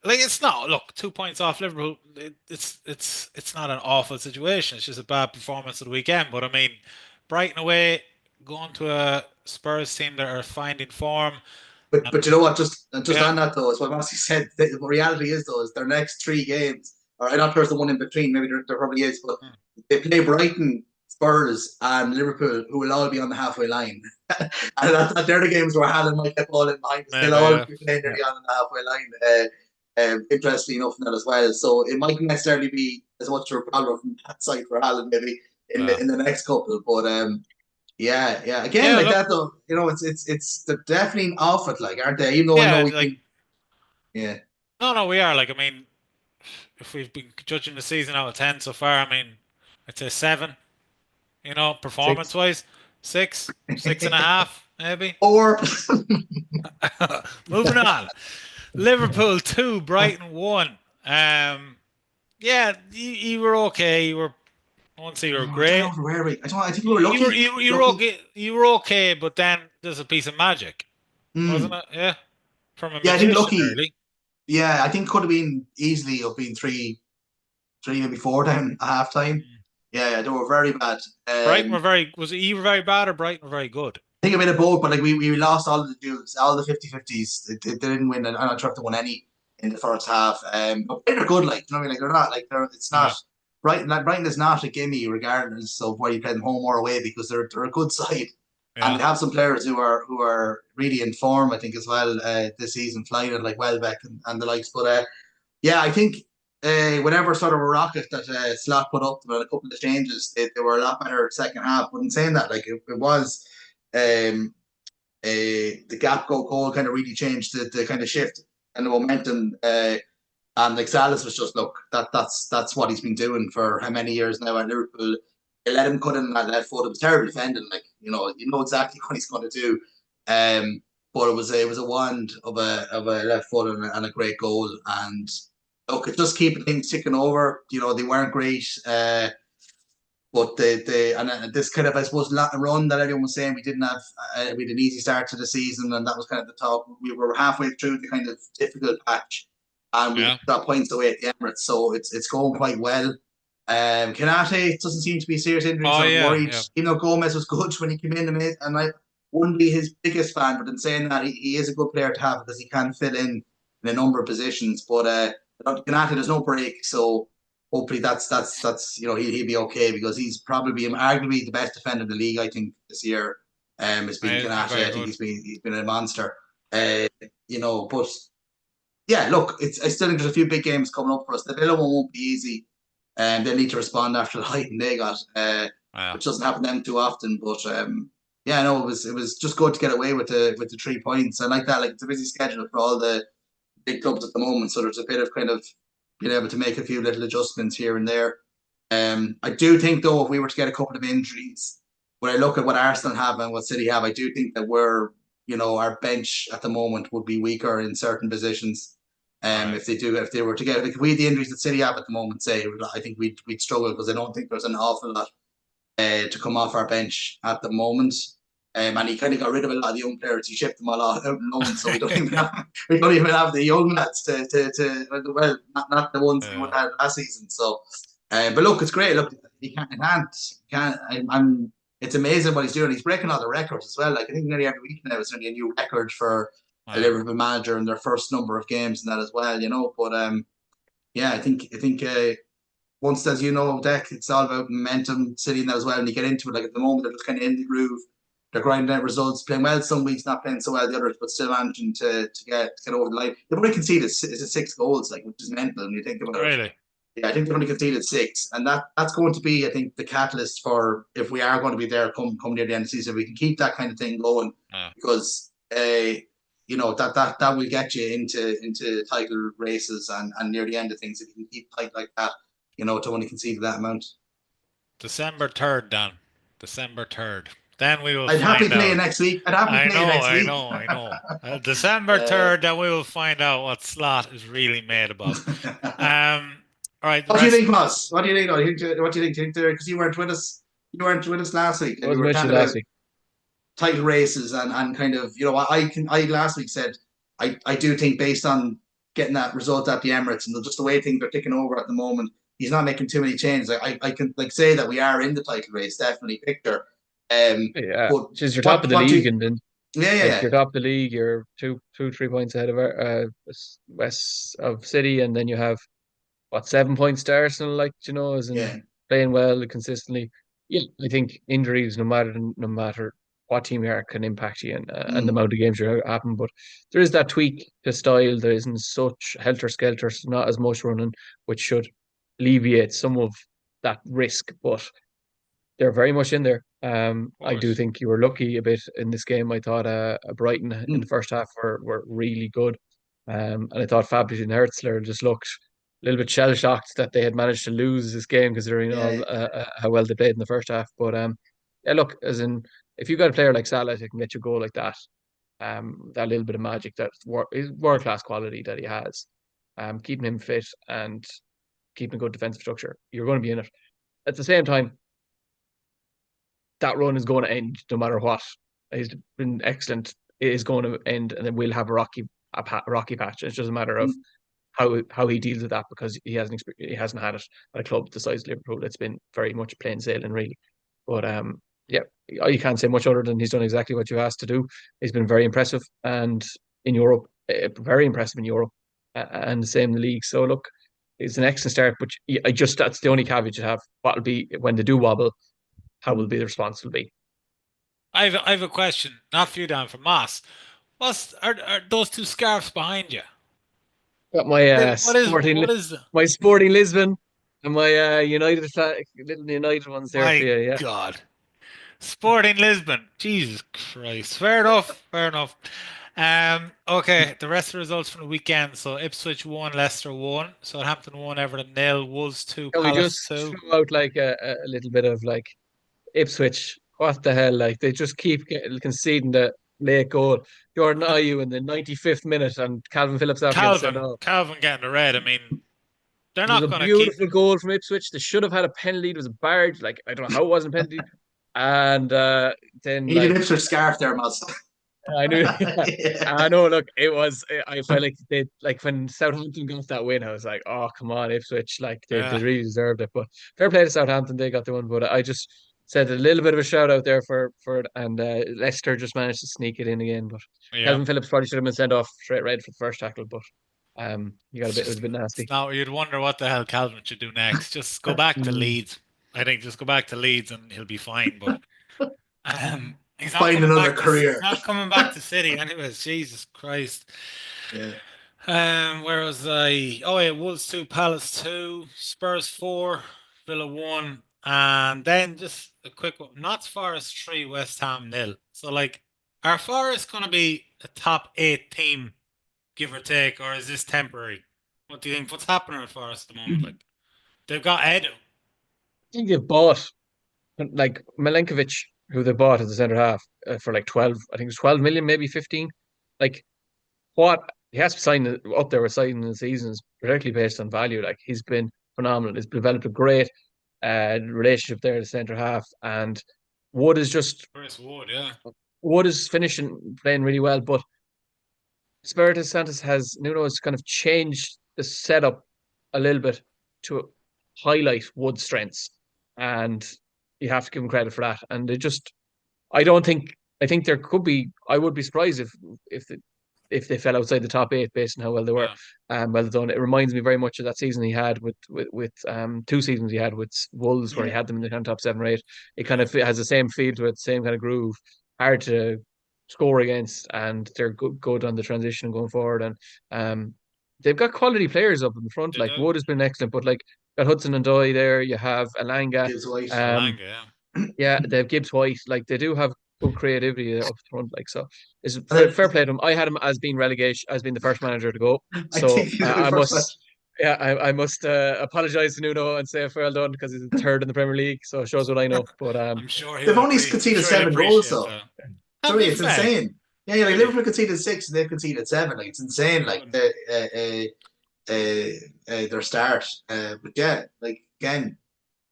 Like it's not, look, 2 points off Liverpool. It's not an awful situation. It's just a bad performance of the weekend. But I mean, Brighton away, going to a Spurs team that are finding form. But you know what? Just Yeah. on that though, is what Mossie said. The reality is though, is their next 3 games, or I'm not sure it's the one in between. Maybe there probably is, but Mm. they play Brighton, Spurs, and Liverpool, who will all be on the halfway line. And they're the games where Haaland might get ball in behind. They'll Maybe, all yeah. be playing nearly on the halfway line. Interestingly enough, in that as well. So it mightn't necessarily be as much of a problem from that side for Haaland maybe in Yeah. the next couple, but yeah. Again, Yeah, like look, that though, it's they're definitely off it, like, aren't they? Even though I know yeah, we've like been, yeah, no, we are. Like I mean, if we've been judging the season out of 10 so far, I mean, I'd say 7. Performance 6. wise, 6, 6.5, maybe. or Moving on. Liverpool 2, Brighton 1. Yeah, you were okay. I won't say you were I don't know great. if where we. I think we were lucky. You were Lucky. okay. You were okay, but then there's a piece of magic, wasn't Mm. it? Yeah, from a Yeah, I think magician lucky. early. Yeah, I think could have been easily up been three maybe 4 down at half time. Mm. Yeah, they were very bad. Brighton were very. Was it you were very bad or Brighton were very good? I think a bit of both, but like we lost all of the duels, all the 50-50s. They didn't win, and I'm not sure if they won any in the first half. But they're good, like, you know what I mean? Like they're not like they're. It's not Yeah, Brighton. Like, Brighton is not a gimme regardless of where you play them, home or away, because they're a good side, and yeah, they have some players who are really in form, I think, as well this season, flying it like Welbeck and the likes. But yeah, I think whatever sort of a rocket that Slot put up with a couple of changes, they were a lot better second half. But in saying that, like it was um, the gap goal kind of really changed the kind of shift and the momentum. And like Salas was just, look, that's what he's been doing for how many years now at Liverpool. They let him cut in that left foot. It was terrible defending. Like you know exactly what he's going to do. But it was a wand of a left foot and a great goal. And look, it just keeping things ticking over. You know, they weren't great. But this kind of, I suppose, run that everyone was saying we didn't have, we had an easy start to the season, and that was kind of the top. We were halfway through the kind of difficult patch, and we got points away at the Emirates, so it's going quite well. Kanate doesn't seem to be a serious injury, so I was worried. Yeah. You know, Gomez was good when he came in, and I wouldn't be his biggest fan, but in saying that, he is a good player to have because he can fill in a number of positions. But Kanate, there's no break, so hopefully that's he'll be okay because he's probably arguably the best defender in the league. I think this year has been Kanate. I think he's been a monster. But yeah, look, I still think there's a few big games coming up for us. The Villa one won't be easy, and they need to respond after the hiding they got, which doesn't happen to them too often. But yeah, no, it was just good to get away with the 3 points. I like that. Like, it's a busy schedule for all the big clubs at the moment, so there's a bit of kind of being able to make a few little adjustments here and there. I do think, though, if we were to get a couple of injuries, when I look at what Arsenal have and what City have, I do think that our bench at the moment would be weaker in certain positions. If they were to get, if we had the injuries that City have at the moment, say, I think we'd struggle because I don't think there's an awful lot to come off our bench at the moment. And he kind of got rid of a lot of the young players. He shipped them all out on loan, so we don't even have the young lads to not the ones we would have last season. So, but look, it's great. Look, he can't. It's amazing what he's doing. He's breaking all the records as well. Like, I think nearly every week now is nearly a new record for a Liverpool manager in their first number of games and that as well. But yeah, I think once, as you know, Deck, it's all about momentum, City and that as well. And you get into it, like at the moment, they're just kind of in the groove. They're grinding out results, playing well some weeks, not playing so well the others, but still managing to get over the line. They've only conceded 6 goals, like, which is mental when you think about it. Really? Yeah, I think they've only conceded 6, and that's going to be, I think, the catalyst for if we are going to be there come near the end of the season. We can keep that kind of thing going because that will get you into title races and near the end of things if you can keep tight like that. To only concede that amount. December 3rd, Dan. December 3rd. Then we will I'd happily play out. Next week. I know. December 3rd, then we will find out what Slot is really made about. All right. What do you think, Moss? What do you think? What do you think? Because you weren't with us. You weren't with us last week. I was with you last week. Title races and kind of, I last week said I do think based on getting that result at the Emirates and just the way things are ticking over at the moment, he's not making too many changes. I can say that we are in the title race, definitely, Victor. But you're top of the league, and then you're top of the league. You're 3 points ahead of west of City, and then you have 7 points to Arsenal. Like, playing well consistently. Yeah, I think injuries, no matter what team you are, can impact you and the amount of games you're having. But there is that tweak to style. There isn't such helter skelter, not as much running, which should alleviate some of that risk. But they're very much in there. I do think you were lucky a bit in this game. I thought Brighton in the first half were really good. And I thought Fabian Hertzler just looked a little bit shell-shocked that they had managed to lose this game considering how well they played in the first half. But look, as in, if you got a player like Salah that can get you a goal like that, that little bit of magic, that is world-class quality that he has, keeping him fit and keeping a good defensive structure, you're going to be in it. At the same time, that run is going to end no matter what. He's been excellent. It is going to end, and then we'll have a rocky patch. It's just a matter of how he deals with that because he hasn't had it at a club the size of Liverpool. It's been very much plain sailing, really. But you can't say much other than he's done exactly what you asked to do. He's been very impressive, and in Europe, very impressive in Europe, and the same in the league. So look, it's an excellent start. But that's the only caveat you have. What'll be when they do wobble? How will be the response will be? I have a question, not for you, Dan, for Moss. Are those 2 scarves behind you? Got my Sporting Lisbon and my United little United ones there for you. Yeah. God, Sporting Lisbon. Jesus Christ. Fair enough. Okay, the rest of the results from the weekend. So Ipswich 1, Leicester 1, Southampton 1, Everton 0, Wolves 2, Can Palace we just 2. throw out like a little bit of like Ipswich what the hell? Like they just keep conceding the late goal. Jordan And Ayew in the 95th minute and Calvin Phillips after getting sent off. Calvin getting the red. I mean, they're It was not a going to keep. beautiful goal from Ipswich. They should have had a penalty. It was a barge. Like I don't know how it wasn't a penalty. And then He did like Ipswich scarf there, Moss. I knew, yeah. Yeah. I know. Look, it was. I felt like they like when Southampton got that win. I was like, oh come on, Ipswich, like they Yeah. really deserved it. But fair play to Southampton, they got the one. But I just said a little bit of a shout out there for it, and Leicester just managed to sneak it in again. But Yeah. Calvin Phillips probably should have been sent off straight red for the first tackle. But you got It's a bit. It was just a bit it's nasty. now you'd wonder what the hell Calvin should do next. Just go back to Mm. Leeds. I think just go back to Leeds and he'll be fine. But he's not Find coming another back to he's career. not coming back to City anyways. Jesus Christ. Yeah. Where was I? Oh yeah, Wolves 2, Palace 2, Spurs 4, Villa 1, and then just a quick one. Notts Forest 3, West Ham 0. So like, are Forest gonna be a top 8 team, give or take, or is this temporary? What do you think? What's happening at Forest at the moment? Like they've got Edu. I think they've bought like Milenkovic, who they bought as the centre half for like 12. I think it's 12 million, maybe 15. Like what he has to sign up there with signing the seasons, particularly based on value. Like he's been phenomenal. He's developed a great relationship there, the centre half, and Wood is just Chris Wood, yeah. Wood is finishing playing really well. But Espirito Santos has Nuno has kind of changed the setup a little bit to highlight Wood's strengths, and you have to give him credit for that. And they just I don't think I think there could be. I would be surprised if the, if they fell outside the top eight based on how well they were. Yeah. Well done. It reminds me very much of that season he had with 2 seasons he had with Wolves where he Yeah. had them in the kind of top 7 or 8. It kind Yeah. of has the same feel to it, same kind of groove. Hard to score against, and they're good on the transition and going forward. And they've got quality players up in the front. They Like do. Wood has been excellent, but like got Hudson and Doy there. You have Alanga. Gives White. Um, Alanga, yeah. yeah, they have Gibbs White. Like they do have good creativity up front. Like so, it's And fair play to him. I had him as being relegation, as being the first manager to go. I So think I first one. must, yeah, I must apologize to Nuno and say well done because he's third in the Premier League. So it shows what I know. But I'm sure They've only conceded 7 goals, appreciate though. that. Sorry, Happy it's fair. insane. Yeah, like Really? Liverpool conceded 6, and they've conceded 7. Like it's insane. Like their start. But yeah, like again,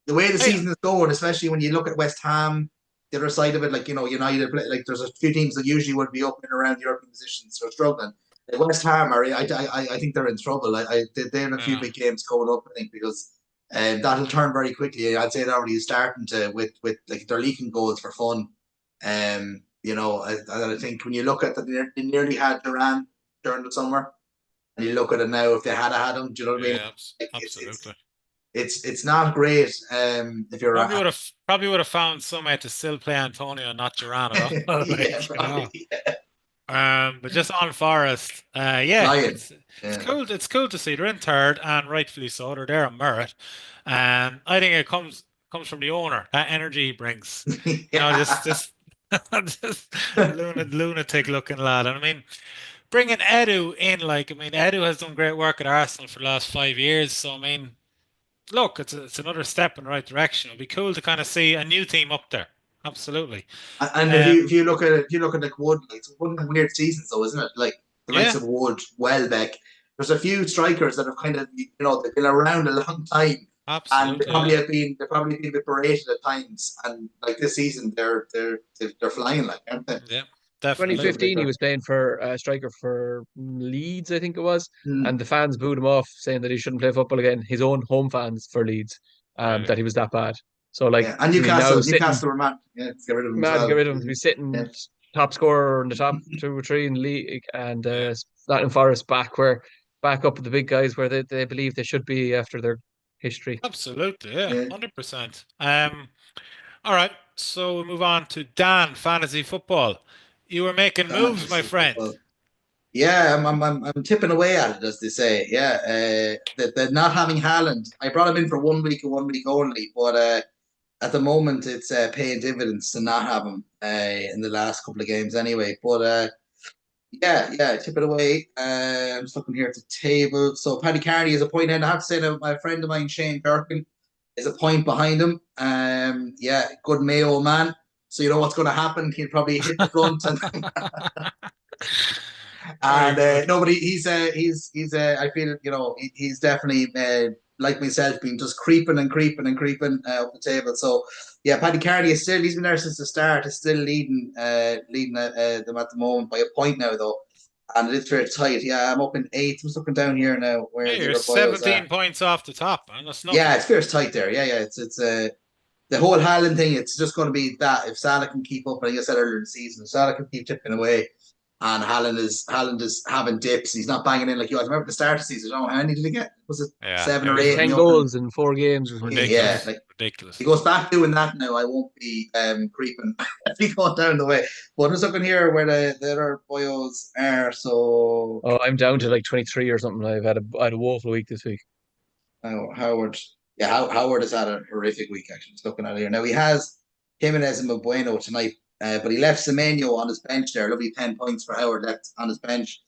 the way the Hey, season is going, especially when you look at West Ham, the other side of it, like United, like there's a few teams that usually would be up and around the European positions are struggling. Like West Ham are, I think they're in trouble. They have a few yeah. big games coming up, I think, because that'll turn very quickly. I'd say they're already starting to with like they're leaking goals for fun. I think when you look at that, they nearly had Duran during the summer, and you look at it now. If they had had him, do you know what I mean? Yeah, Like, absolutely. it's not great. If you're Probably would have found some way to still play Antonio, not Duran at all. yeah, Like, probably, yeah. But just on Forest, yeah, Lion. it's Yeah. cool. It's cool to see they're in third, and rightfully so. They're there on merit, and I think it comes from the owner. That energy he brings, Yeah. just just lunatic looking lad. And I mean, bringing Edu in, like, I mean, Edu has done great work at Arsenal for the last 5 years. So I mean, look, it's another step in the right direction. It'll be cool to kind of see a new team up there. Absolutely. And if you look at like Wood, like, it's one of the weird seasons though, isn't it? Like the likes Yeah, of Wood, Welbeck. There's a few strikers that have kind of they've been around a long time, and absolutely. Yeah. they've probably been a bit berated at times. And like this season, they're flying, like, aren't they? Yeah, definitely. 2015, he was playing for a striker for Leeds, I think it was, Mm. and the fans booed him off, saying that he shouldn't play football again. His own home fans for Leeds, Really. that he was that bad. So like Yeah, and to be now sitting Newcastle were mad. Yeah, let's get rid of them as mad to get well. rid of him, to be Yeah. sitting top scorer in the top 2 or 3 in the league, and Yeah, Nottingham Forest back up with the big guys where they believe they should be after their history. absolutely. Yeah, Yeah. 100%. All right. So we move on to Dan, fantasy football. You were making moves, my Fantasy friend. football. Yeah, I'm tipping away at it, as they say. Yeah, the not having Haaland, I brought him in for 1 week and 1 week only, but at the moment it's paying dividends to not have him in the last couple of games anyway. But yeah, tip it away. I'm just looking here at the table. So Paddy Carney is a point ahead. I have to say that my friend of mine, Shane Birkin, is a point behind him. Yeah, good Mayo man. so you know what's going to happen. He'll probably hit the front and Very and good. no, but he's I feel he's definitely like myself, been just creeping and creeping and creeping up the table. So yeah, Paddy Carney is still, he's been there since the start. Is still leading them at the moment by a point now though, and it's very tight. Yeah, I'm up in eighth. I'm just looking down here now where Hey, the you're other boys 17 are. points off the top, man. That's nothing. Yeah, it's fierce tight there. Yeah, yeah. It's the whole Haaland thing. It's just going to be that if Salah can keep up. I think I said earlier in the season, if Salah can keep tipping away, and Haaland is having dips. He's not banging in like he was. Remember at the start of the season? I don't know how many did he get? Was it Yeah, seven it or was eight in 10 the opening? goals in 4 games or something. Yeah, ridiculous. like Ridiculous. he goes back doing that now. I won't be creeping. He going down the way. But I'm just looking here where the other boyos are. So Oh, I'm down to like 23 or something. I had a woeful week this week. Howard, yeah, Howard has had a horrific week actually. Just looking at it here now, he has Jimenez and Mabueno tonight, but he left Semenyo on his bench there. Lovely 10 points for Howard left on his bench,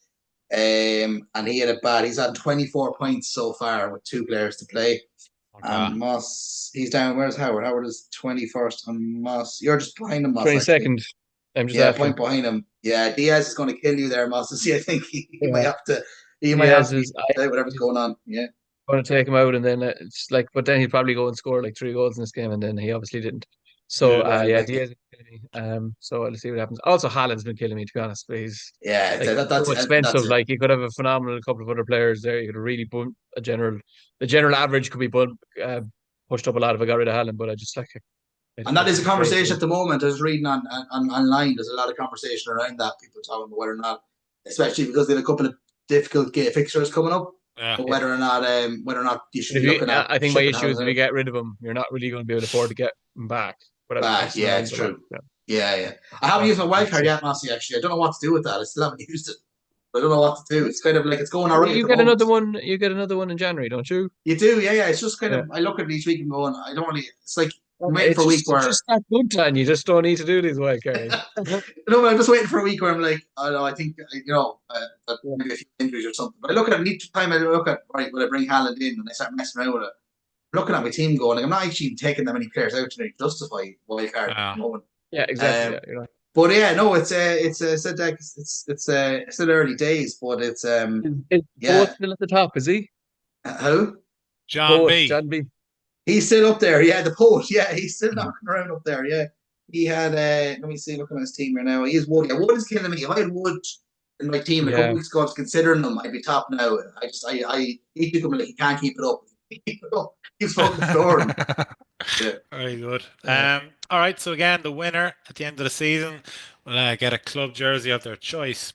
and he had a bad. He's had 24 points so far with 2 players to play. Okay. And Moss, he's down. Where's Howard? Howard is 21st, and Moss, you're just behind him, Moss. Actually, 22nd. I'm just yeah, after point him. behind him. Yeah, Diaz is going to kill you there, Moss. See, I think he might Yeah. have to. He might have Diaz to be is I whatever's he's going on. Yeah. going to take him out, and then it's like, but then he'd probably go and score like 3 goals in this game, and then he obviously didn't. So Yeah. Well, yeah, like Diaz is killing me. So let's see what happens. Also, Haaland's been killing me to be honest. But he's yeah, like so that's expensive. it. Like you could have a phenomenal couple of other players there. You could have really bump the general average could be pushed up a lot if I got rid of Haaland. But I just like And that is a it's great. conversation at the moment. I was reading on online. There's a lot of conversation around that. People talking about whether or not, especially because they have a couple of difficult fixtures coming up, Yeah. but whether or not you should If be you, looking at I think my shipping issue is houses if you out. get rid of him, you're not really going to be able to afford to get him back without Back. messing Yeah, around it's a lot. true. Yeah. Yeah, yeah. I haven't used my wildcard yet, Mossie. Actually, I don't know what to do with that. I still haven't used it. I don't know what to do. It's kind of like it's going all right at You the get moment. another one. You get another one in January, don't you? You do, yeah, yeah. It's just kind Yeah. of I look at it each week and going, I don't really. It's like I'm waiting for It's a week just it's where just that good time. You just don't need to do these wild cards. no, I'm just waiting for a week where I'm like, I know, I think that Yeah. maybe a few injuries or something. But I look at it each time I look at right when I bring Haaland in and I start messing around with it. I'm looking at my team going like I'm not actually taking that many players out to justify wild card at Yeah. the moment. Yeah, exactly. Um, Yeah, you're right. but yeah, no, it's still early days, but it's Is yeah. Boat still at the top? Is he? How John Boat, B. John B. he's still up there? Yeah, the poet. Yeah, he's still Mhm. knocking around up there. Yeah, he had. Let me see. Looking at his team here now. He is Wood. Yeah, Wood is killing me. If I had Wood in my team a couple Yeah, of weeks ago, I was considering him. I'd be top now. He took him like he can't keep it up. Keep it up. He's fucking scoring. Yeah. Very good. Yeah. All right. So again, the winner at the end of the season will get a club jersey of their choice.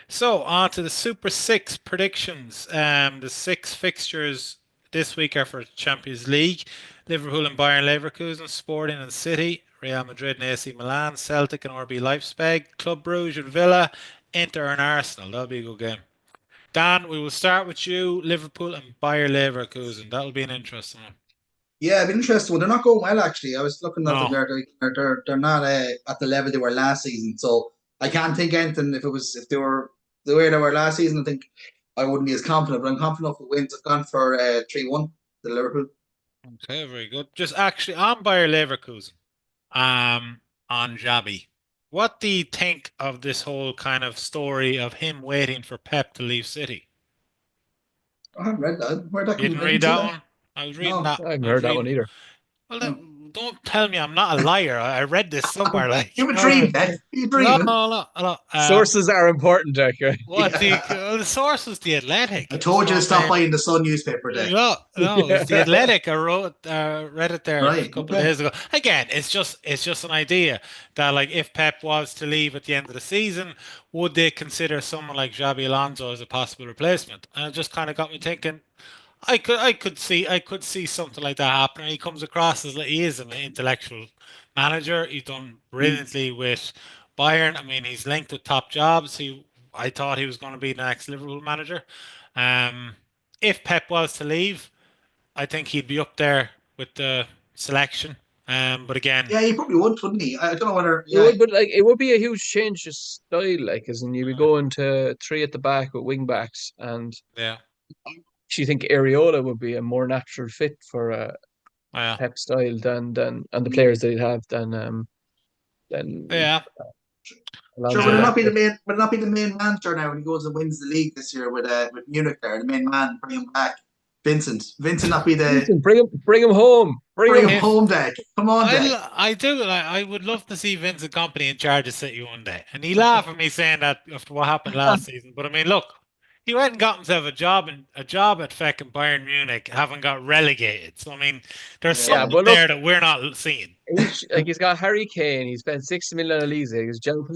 So on to the Super Six predictions. The 6 fixtures this week are for Champions League: Liverpool and Bayern Leverkusen, Sporting and City, Real Madrid and AC Milan, Celtic and RB Leipzig, Club Brugge and Villa, Inter and Arsenal. That'll be a good game. Dan, we will start with you. Liverpool and Bayer Leverkusen. That'll be an interesting one. Yeah, it'd be interesting. Well, they're not going well actually. I was looking at them No. there. They're not at the level they were last season. So I can't think anything if they were the way they were last season. I think I wouldn't be as confident. But I'm confident enough with wins. I've gone for 3-1 to Liverpool. Okay, very good. Just actually on Bayer Leverkusen, on Xabi. What do you think of this whole kind of story of him waiting for Pep to leave City? I haven't read that. Where that You can be didn't written read to that that? one? I was reading No. that. I haven't I was heard that one reading. either. Well, No. don't tell me I'm not a liar. I read this somewhere. Like, You a Oh, dream, Beck. You no, dreaming? no, no, no. sources are important, Jack. Right? What Yeah. the source was the Athletic I told you to from stop buying the Sun newspaper, Deck. no, no, it's the Yeah. Athletic. I read it there a Right. couple of Okay. days ago. Again, it's just an idea that like if Pep was to leave at the end of the season, would they consider someone like Xabi Alonso as a possible replacement? And it just kind of got me thinking. I could see something like that happening. He comes across as like he is an intellectual manager. He's done Mm. brilliantly with Bayern. I mean, he's linked with top jobs. I thought he was going to be the next Liverpool manager. Um, if Pep was to leave, I think he'd be up there with the selection. But again, Yeah, he probably would, wouldn't he? I don't know whether. It Yeah. would, but like it would be a huge change of style, like as in you'd be uh, going to three at the back with wing backs, and yeah, do you think Areola would be a more natural fit for a yeah, Pep style than and the players that he'd have than then Yeah. Sure, would it Alonso. not be the main? Would it not be the main manager now when he goes and wins the league this year with Munich? There, the main man, bring him back, Vincent. Vincent, not be the Listen, bring him home. Bring bring him. him If home, Deck. Come on, Deck. I do, I would love to see Vincent Company in charge of City one day. And he laughed at me saying that after what happened last season. But I mean, look, he went and got himself a job at fucking Bayern Munich, having got relegated. So I mean, there's Yeah, Yeah, something but look, there that we're not seeing. he's got Harry Kane. He spent 60 million on Elise. He's Joe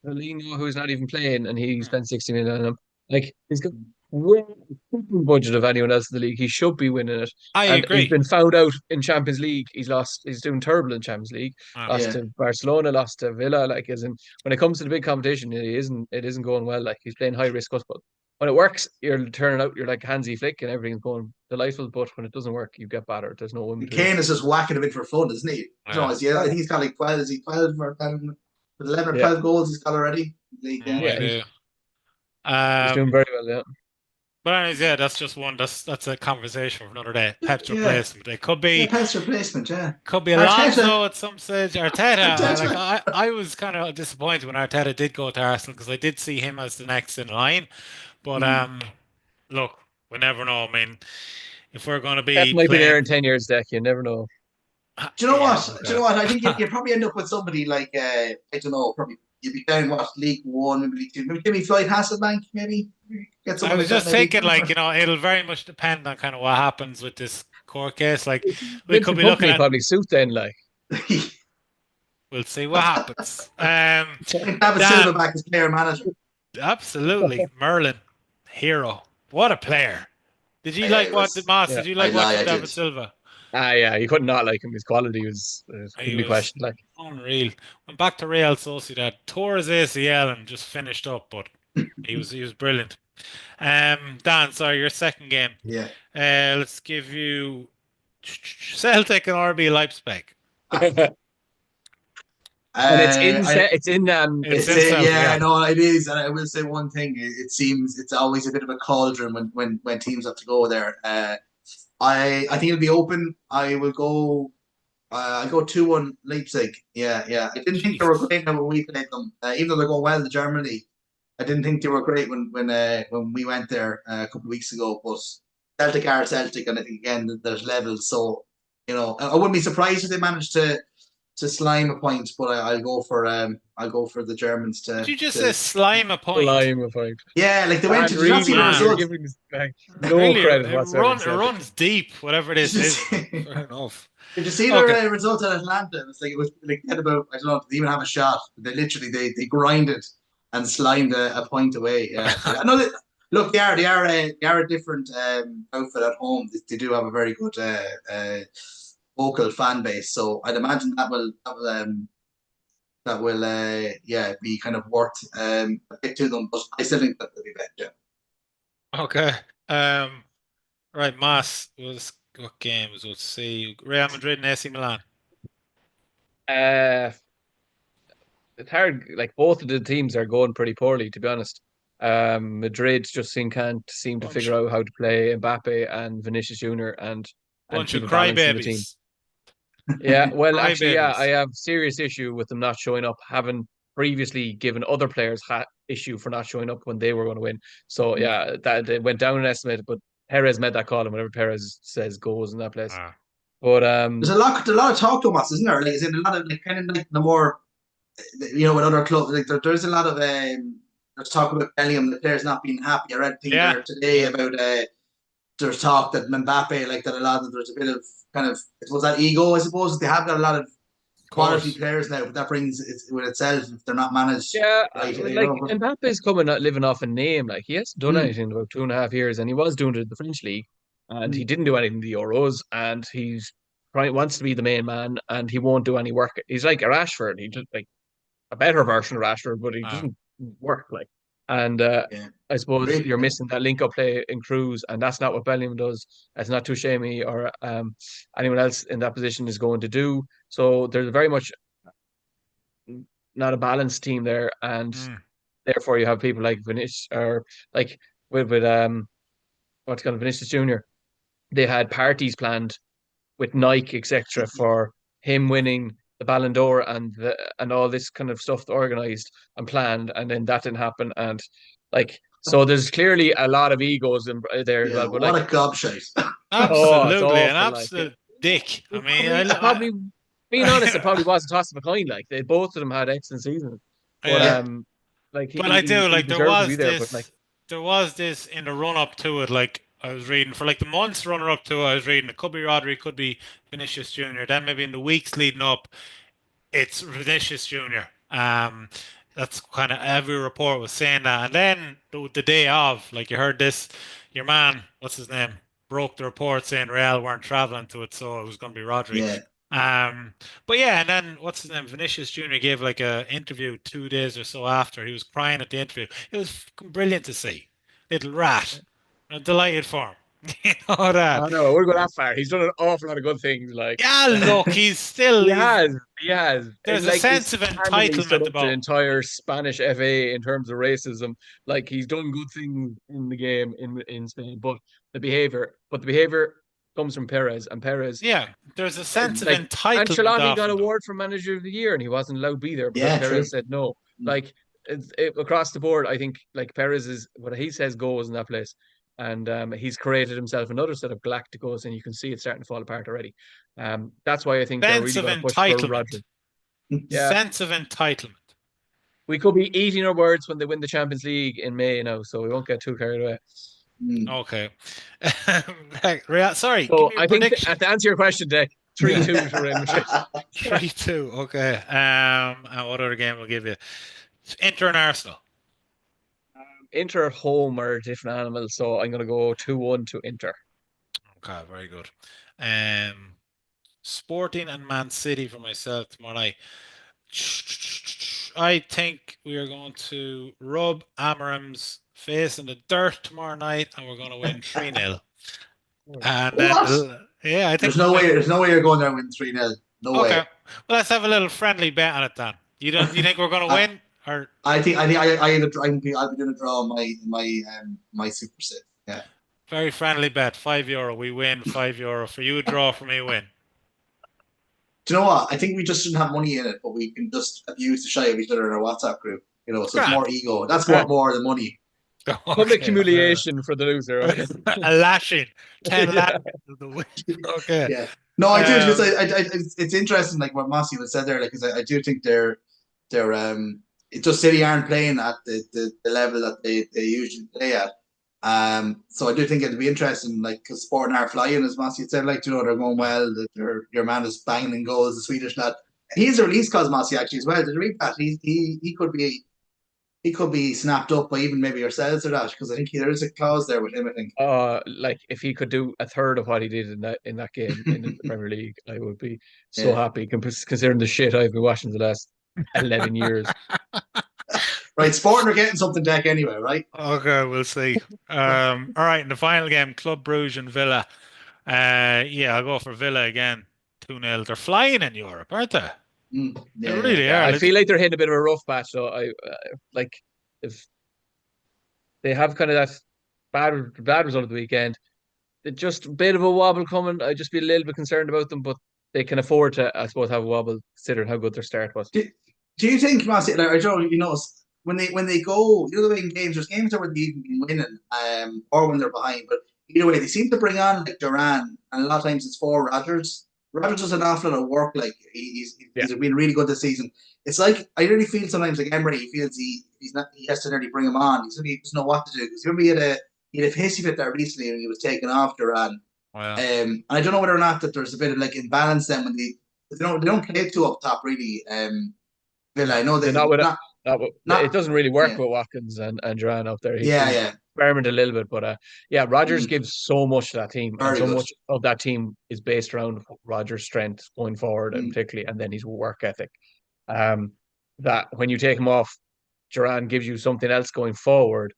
Paulinho, who's not even playing, and he Hmm. spent 60 million on him. Like he's got way different budget of anyone else in the league. He should be winning it. I And he's agree. been found out in Champions League. He's lost. He's doing terrible in Champions League. Uh, Lost yeah. to Barcelona. Lost to Villa. Like, as in when it comes to the big competition, it isn't going well. Like he's playing high risk football. When it works, you're turning out. You're like Hansi Flick, and everything's going delightful. But when it doesn't work, you get battered. There's no in between. Kane is just whacking him in for fun, isn't he? I don't yeah, know. Yeah, I think he's got like 12. Is he 12 or 11 or Yeah, 12 goals he's got already? League, yeah. we yeah, do. he's doing Um, very well. Yeah. but anyways, yeah, that's just one. That's a conversation for another day. Pep's Yeah. replacement. It could Yeah, be pass replacement, yeah. Could be Arteta. Alonso at some stage. Arteta, Arteta. I was kind of disappointed when Arteta did go to Arsenal because I did see him as the next in line. But Mm. look, we never know. I mean, if we're going to Pep be might be there playing, in 10 years, Deck. You never know. Do you know yeah, what? Do you know what? I think you probably end up with somebody like I don't know, probably you'd be down what League One, maybe League Two, maybe Timmy Floyd Hasselbank, maybe get I someone was like that, just maybe. thinking, like, it'll very much depend on kind of what happens with this court case. Like, we could Vincent be looking Company at, probably suit then, like. we'll see what happens. David Silva Dan, back as player manager. absolutely, Merlin, hero, what a player. Did you Yeah, like it what was. Moss? Yeah. Did you I like lie, watching I David did. Silva? Yeah, you could not like him. His quality was He couldn't be was questioned. Like, unreal. Went back to Real Sociedad, tore his ACL and just finished up, but he was brilliant. Dan, sorry, your second game. Yeah. Let's give you Celtic and RB Leipzig. and I it's in It's it's in it, Celtic, yeah, yeah. no, it is, and I will say one thing. It seems it's always a bit of a cauldron when teams have to go there. I think it'll be open. I will go. I go 2-1 Leipzig. Yeah, yeah. I didn't think they were Jesus. great now when we played them. Even though they're going well in Germany, I didn't think they were great when we went there a couple of weeks ago. But Celtic are Celtic, and I think again there's levels. So I wouldn't be surprised if they managed to slime a point. But I'll go for the Germans Did to you just say to slime a point? lime of fight. yeah, like they went to. And Did you not see really, the Man, you're result? giving this guy no really, credit it whatsoever in Celtic. runs deep, whatever Did this you is, but see? fair enough. Did you see their Okay. result at Atlanta? It was like they had about I don't know, they even have a shot. They literally they grinded and slimed a point away. Yeah, so I know that. Look, they are a different outfit at home. They do have a very good vocal fan base, so I'd imagine that will yeah be kind of worth a bit to them. But I still think that they'll be better. Okay. Right, Mass was what games? Let's see. Real Madrid and AC Milan. Uh, it's hard. Like both of the teams are going pretty poorly, to be honest. Madrid just can't seem to Bunch figure out how to play Mbappe and Vinicius Junior and bunch keep of a balance in the team. crybabies. Yeah, well, actually, yeah, I Crybabies. have serious issue with them not showing up, having previously given other players issue for not showing up when they were going to win. So yeah, that it went down an estimate, but Perez made that call, and whatever Perez says goes in that place. Ah. But There's a lot of talk to us, isn't there? Like, is it a lot of like kind of like the more with other clubs, like there's a lot of there's talk about Bellingham, the players not being happy. I read a thing Yeah. there today about there's talk that Mbappe, like that a lot of there's a bit of kind of I suppose that ego. I suppose they have got a lot of Of quality course. players now, but that brings it with itself if they're not managed yeah, right. like Mbappe's coming out living off a name. Like he hasn't done anything in about 2.5 years, and he was doing it in the French league, and he didn't do anything in the Euros, and wants to be the main man, and he won't do any work. He's like a Rashford. He just like a better version of Rashford, but he Ah. doesn't work like. And yeah, I suppose great. you're missing that link up play in Cruz, and that's not what Bellingham does. It's not Tuchemi or anyone else in that position is going to do. So there's very much not a balanced team there, and Mm. therefore you have people like Vinicius or like with what's called Vinicius Junior. They had parties planned with Nike, etc., for him winning the Ballon d'Or and all this kind of stuff organized and planned, and then that didn't happen. And like, so there's clearly a lot of egos there as Yeah, well. But what like, a gobshite. oh, it's Absolutely, an awful. Like, absolute dick. I it mean, probably, it probably, being honest, it probably was a toss of a coin. Like, they both of them had excellent seasons, but yeah. Yeah, like But I do he like deserved to be there. But like, there was this in the run up to it. Like I was reading for like the months runner up to it, I was reading it could be Rodri, could be Vinicius Junior. Then maybe in the weeks leading up, it's Vinicius Junior. That's kind of every report was saying that. And then the day of, like you heard this, your man, what's his name, broke the report saying Real weren't traveling to it, so it was going to be Rodri. yeah, Um, but yeah, and then what's his name? Vinicius Junior gave like a interview 2 days or so after. He was crying at the interview. It was brilliant to see. Little rat. I'm delighted for him. You know that. I know we're going that far. He's done an awful lot of good things. Like, Yeah, look, he he's has, he has. there's a Like, he's sense of handily stood entitlement up to the about him. entire Spanish FA in terms of racism. Like, he's done good things in the game in Spain, but the behavior comes from Perez, and Perez, Yeah, there's a sense of like, entitlement Ancelotti got often though. award for Manager of the Year, and he wasn't allowed to be there because yeah, true. Perez said no. Mm. Like, across the board, I think like Perez is what he says goes in that place. And he's created himself another set of galacticos, and you can see it starting to fall apart already. That's why I think they're Sense really of going to push for entitlement. Rodri. Yeah, Sense of entitlement. we could be eating our words when they win the Champions League in May now, so we won't get too carried away. Mm. Okay. Sorry, give So me your I think prediction. to answer your question, Dick, 3-2 to Real Madrid. 3-2. Okay. And what other game will give you? Inter and Arsenal. Inter at home are a different animal, so I'm going to go 2-1 to Inter. Okay, very good. Um, Sporting and Man City for myself tomorrow night. I think we are going to rub Amarim's face in the dirt tomorrow night, and we're going to win 3-0. And then, What? yeah, I There's think no I, way. There's no way you're going there and win 3-0. No okay. way. Well, let's have a little friendly bet on it then. You think we're going to I, win or I'll be doing a draw on my Super Six. Yeah. very friendly bet? €5. We win €5 for you. A draw for me. Win. Do you know what? I think we just shouldn't have money in it, but we can just abuse the shy of each other in our WhatsApp group. You know, so it's Grand. more ego. That's Right. what more than money. Public Okay. humiliation for the loser. Okay. A lashing. 10 Yeah. lashes of the win. Okay. Yeah. No, I do because Um, it's interesting, like what Mossie was said there, like because I do think they're it's just City aren't playing at the level that they usually play at. So I do think it'd be interesting, like because Sporting are flying, as Mossie said, like they're going well. That your man is banging in goals, the Swedish lad. He's a release cause Mossie actually as well. Did you read that? He could be snapped up by even maybe yourselves or that because I think there is a clause there with him. I think. Like if he could do a third of what he did in that game in the Premier League, I would be so Yeah. happy considering the shit I've been watching the last 11 years. Right, Sporting are getting something deck anyway, right? okay, we'll see. All right, in the final game, Club Brugge and Villa. Yeah, I'll go for Villa again. 2-0. They're flying in Europe, aren't they? They Yeah, really Yeah, are. I feel like they're hitting a bit of a rough patch. So I like if they have kind of that bad result of the weekend, it's just a bit of a wobble coming. I'd just be a little bit concerned about them, but they can afford to, I suppose, have a wobble considering how good their start was. Do you think, Massey, like I don't, you know, when they go, you know, the way in games, there's games that where they've been winning, or when they're behind, but either way, they seem to bring on like Duran, and a lot of times it's for Rodgers. Rodgers does an awful lot of work. Like Yeah. he's been really good this season. It's like I really feel sometimes like Emery, he feels he's not he has to nearly bring him on. He doesn't know what to do because remember he had a hissy fit there recently when he was taken off Duran. Well, And I don't know whether or not that there's a bit of like imbalance then when they don't play two up top really. Villa. I know They're they it not doesn't really work yeah with Watkins and Duran up there. yeah He's yeah experimented a little bit, but yeah, Rogers mm, gives so much to that team, and very so good. much of that team is based around Rogers' strength going forward, and Mm, particularly, and then his work ethic. Um, that when you take him off, Duran gives you something else going forward,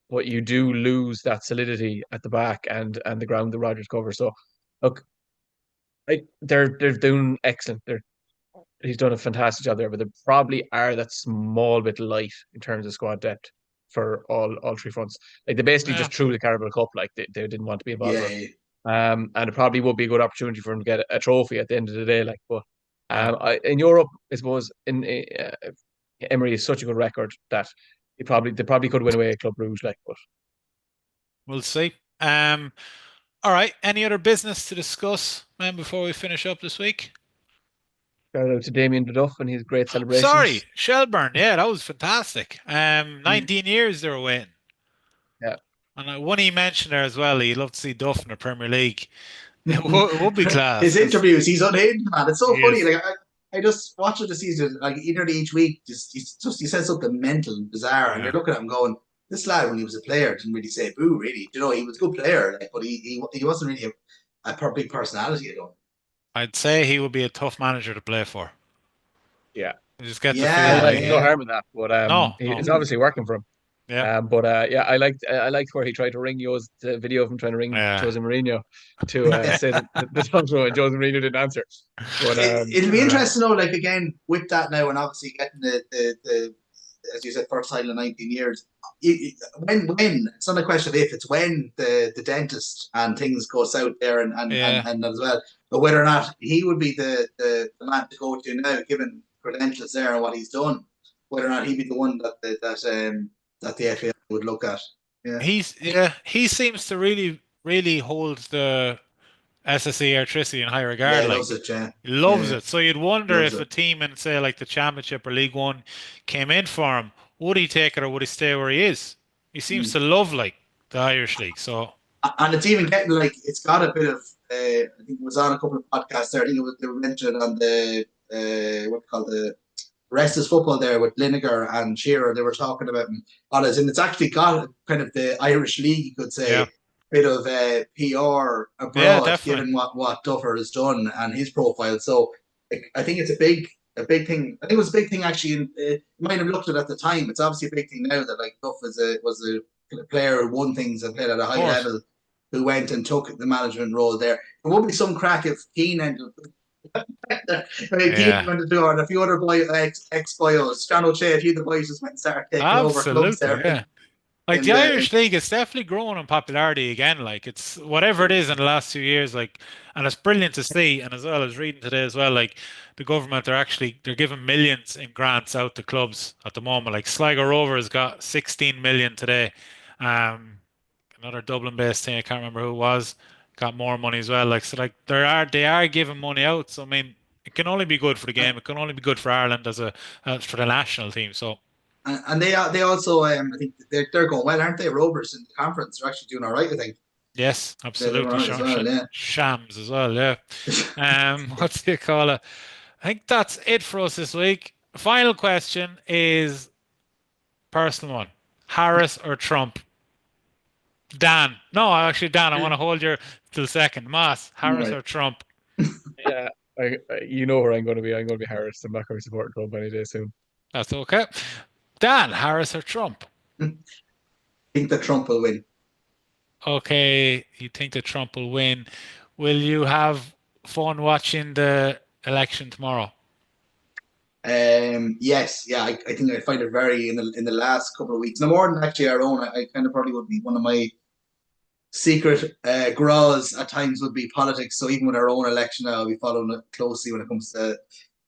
but you do lose that solidity at the back and the ground that Rogers covers. So, look, they're doing excellent. He's done a fantastic job there, but they probably are that small bit light in terms of squad depth for all three fronts. Like they basically yeah. just threw the Carabao Cup, like they didn't want to be involved yeah, with yeah. it. And it probably would be a good opportunity for him to get a trophy at the end of the day. Like, but Yeah. In Europe, I suppose Emery is such a good record that they probably could win away at Club Brugge, like. But We'll see. Um, all right. Any other business to discuss, man, before we finish up this week? shout out to Damien Duff and his great Sorry, celebrations. Shelburne. Yeah, that was fantastic. Mm. 19 years they were waiting. Yeah, And one he mentioned there as well, he'd love to see Duff in the Premier League. It would be class His because interviews, he's unhinged, man. It's so he funny. is. Like I just watch it the season, like nearly each week, he says something mental and bizarre, and Yeah. you're looking at him going, "This lad, when he was a player, didn't really say boo, really. You know, he was a good player, like, but he wasn't really a big personality. I don't. I'd say he would be a tough manager to play for. yeah. You just get the I feeling Yeah, like like, no yeah. harm in that, but no, no. it's Mm. obviously working for him. Yeah. Yeah, I liked where he tried to ring the video of him trying to ring Yeah. Jose Mourinho to say that the Toronto and Jose Mourinho didn't answer. But It'll be Uh, interesting, though. Like again, with that now, and obviously getting the as you said, first title in 19 years. When it's not a question of if, it's when the dentist and things go south there yeah. and as well. But whether or not he would be the man to go to now, given credentials there and what he's done, whether or not he'd be the one that the FA would look at. Yeah, He seems to really hold the SSE electricity in high yeah, regard. he Like loves it. Yeah, he loves yeah, it. So you'd wonder loves if a it. team in say like the Championship or League One came in for him, would he take it or would he stay where he is? He seems Mm. to love like the Irish league. So And it's even getting like it's got a bit of. I think it was on a couple of podcasts there. I think they were mentioned on the what they call the rest is football there with Lineker and Shearer. They were talking about on it, and it's actually got kind of the Irish league, you could yeah, say, bit of PR yeah, abroad, definitely. given what Duffer has done and his profile. So I think it's a big thing. I think it was a big thing actually. You might have looked at it at the time. It's obviously a big thing now that like Duff was a player who won things and played at a Of high course. level. Who went and took the management role there? There would be some crack if Keane ended Keane Yeah, went to do it, and a few other ex boys, John O'Shea, a few of the boys just went and started taking over clubs absolutely. there Yeah. Like in the the Irish league is definitely growing in popularity again. Like it's whatever it is in the last 2 years. Like, and it's brilliant to see. And as well as reading today as well, like the government they're giving millions in grants out to clubs at the moment. Like Sligo Rovers got 16 million today. Um, another Dublin-based team, I can't remember who it was, got more money as well. Like so, like they are giving money out. So I mean, it can only be good for the game. It can only be good for Ireland as for the national team. So and they also I think they're going well, aren't they? Rovers in the conference are actually doing all right. I think yes, they're doing absolutely. all right as well. Yeah. Shams as well, yeah. What do you call it? I think that's it for us this week. Final question is personal one. Harris or Trump? Dan. No, actually, Dan, I want to hold your till second. Moss, All Harris right. or Trump? yeah, you know where I'm going to be. I'm going to be Harris. I'm not going to be supporting Trump any day soon. That's okay. Dan, Harris or Trump? I think that Trump will win. Okay, you think that Trump will win. Will you have fun watching the election tomorrow? Yes, yeah, I think I find it very in the last couple of weeks, no more than actually our own. I kind of probably would be one of my secret grows at times would be politics. So even with our own election, I'll be following it closely when it comes to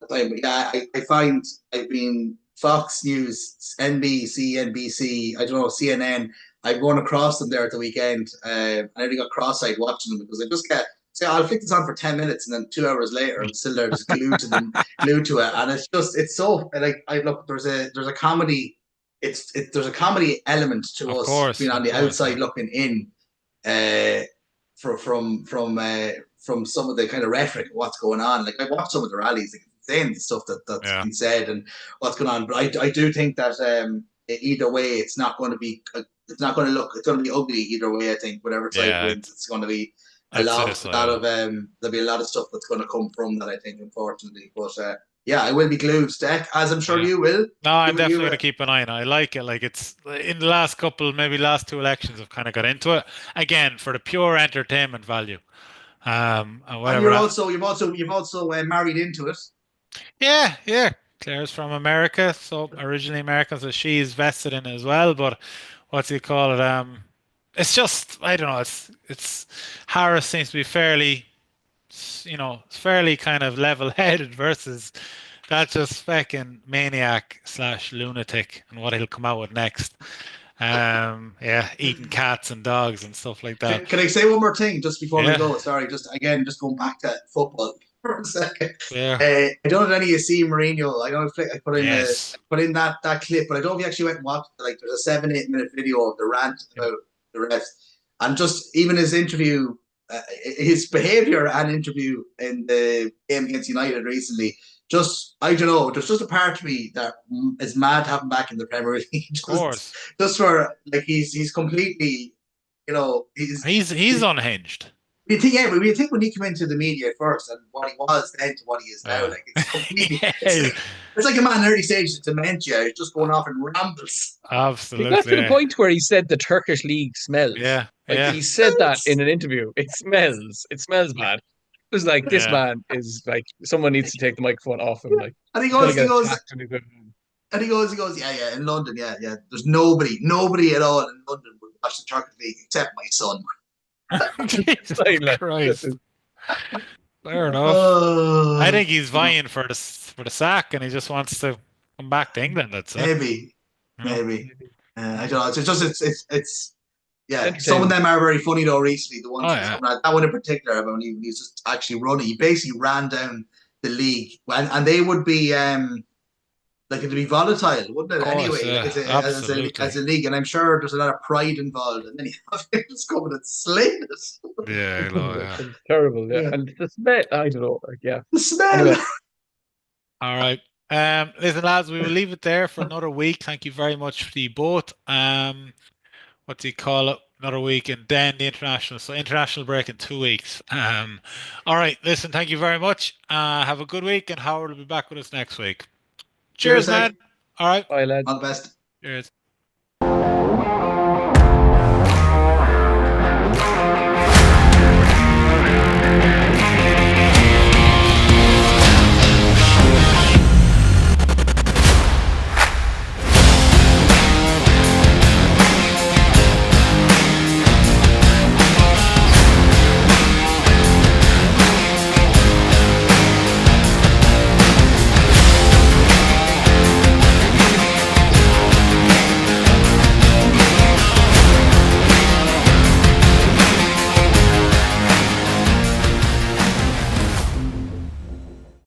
the time. But yeah, I find I've been Fox News, NBC, NBC, I don't know, CNN. I've run across them there at the weekend. I nearly got cross-eyed watching them because I just get say I'll flick this on for 10 minutes and then 2 hours later I'm still there just glued to them, glued to it, and it's so like I look there's a comedy. There's a comedy element to us being on Of the course, outside yeah. looking in uh, from some of the kind of rhetoric of what's going on. Like I watched some of the rallies, like insane the stuff that's Yeah, been said and what's going on. But I do think that either way, it's not going to be it's not going to look it's going to be ugly either way. I think whatever side yeah, wins, it's going to be I'd say so. a lot Yeah, of there'll be a lot of stuff that's going to come from that. I think unfortunately, but yeah, I will be glued, Stack, as I'm sure yeah. you will. No, I'm You definitely going to keep an eye on it. I like it. Like it's in the last couple, maybe last two elections, I've kind of got into it again for the pure entertainment value. And and whatever that. you've also married into it. Yeah, yeah. Claire's from America, so originally American, so she's vested in it as well. But what do you call it? It's just I don't know. It's Harris seems to be fairly fairly kind of level-headed versus that just fucking maniac / lunatic and what he'll come out with next. Yeah, eating cats and dogs and stuff like that. Can I say one more thing just before we Yeah. go? Sorry, just going back to football for a second. Yeah. I don't know if any of you see Mourinho. I don't know if I put in Yes. that clip, but I don't know if you actually went and watched it. Like, there's a 7-8 minute video of the rant about the refs, and just even his interview, his behaviour and interview in the game against United recently. Just, I don't know, there's just a part of me that is mad to have him back in the Premier League. Of course. Just for, like, he's completely, he's unhinged. You think, yeah, but you think when he came into the media first and what he was then to what he is now, like, it's completely. It's like a man in early stages of dementia. He's just going off in rambles. Absolutely. He got to the point where he said the Turkish league smells. Yeah. He said that in an interview. It smells bad. It was like, this man is like, someone needs to take the microphone off him. Like, and he goes, yeah, in London, yeah. There's nobody at all in London would watch the Turkish league except my son. Jesus Christ. Fair enough. I think he's vying for the sack, and he just wants to come back to England. That's it. Maybe. I don't know. It's yeah. Some of them are very funny though. Recently, the ones that one in particular, when he was just actually running, he basically ran down the league, and they would be like, it'd be volatile, wouldn't it? Course, anyway, like as a league, and I'm sure there's a lot of pride involved, and then you have him just coming and slaying it. Yeah, I know, yeah. It's terrible, yeah. And the smell, I don't know, like, yeah. The smell. Anyway. All right. Listen, lads, we will leave it there for another week. Thank you very much to you both. What do you call it? Another week, and then the international break in 2 weeks. All right, listen, thank you very much. Have a good week, and Howard will be back with us next week. Cheers, man. All right. Bye, lads. All the best. Cheers.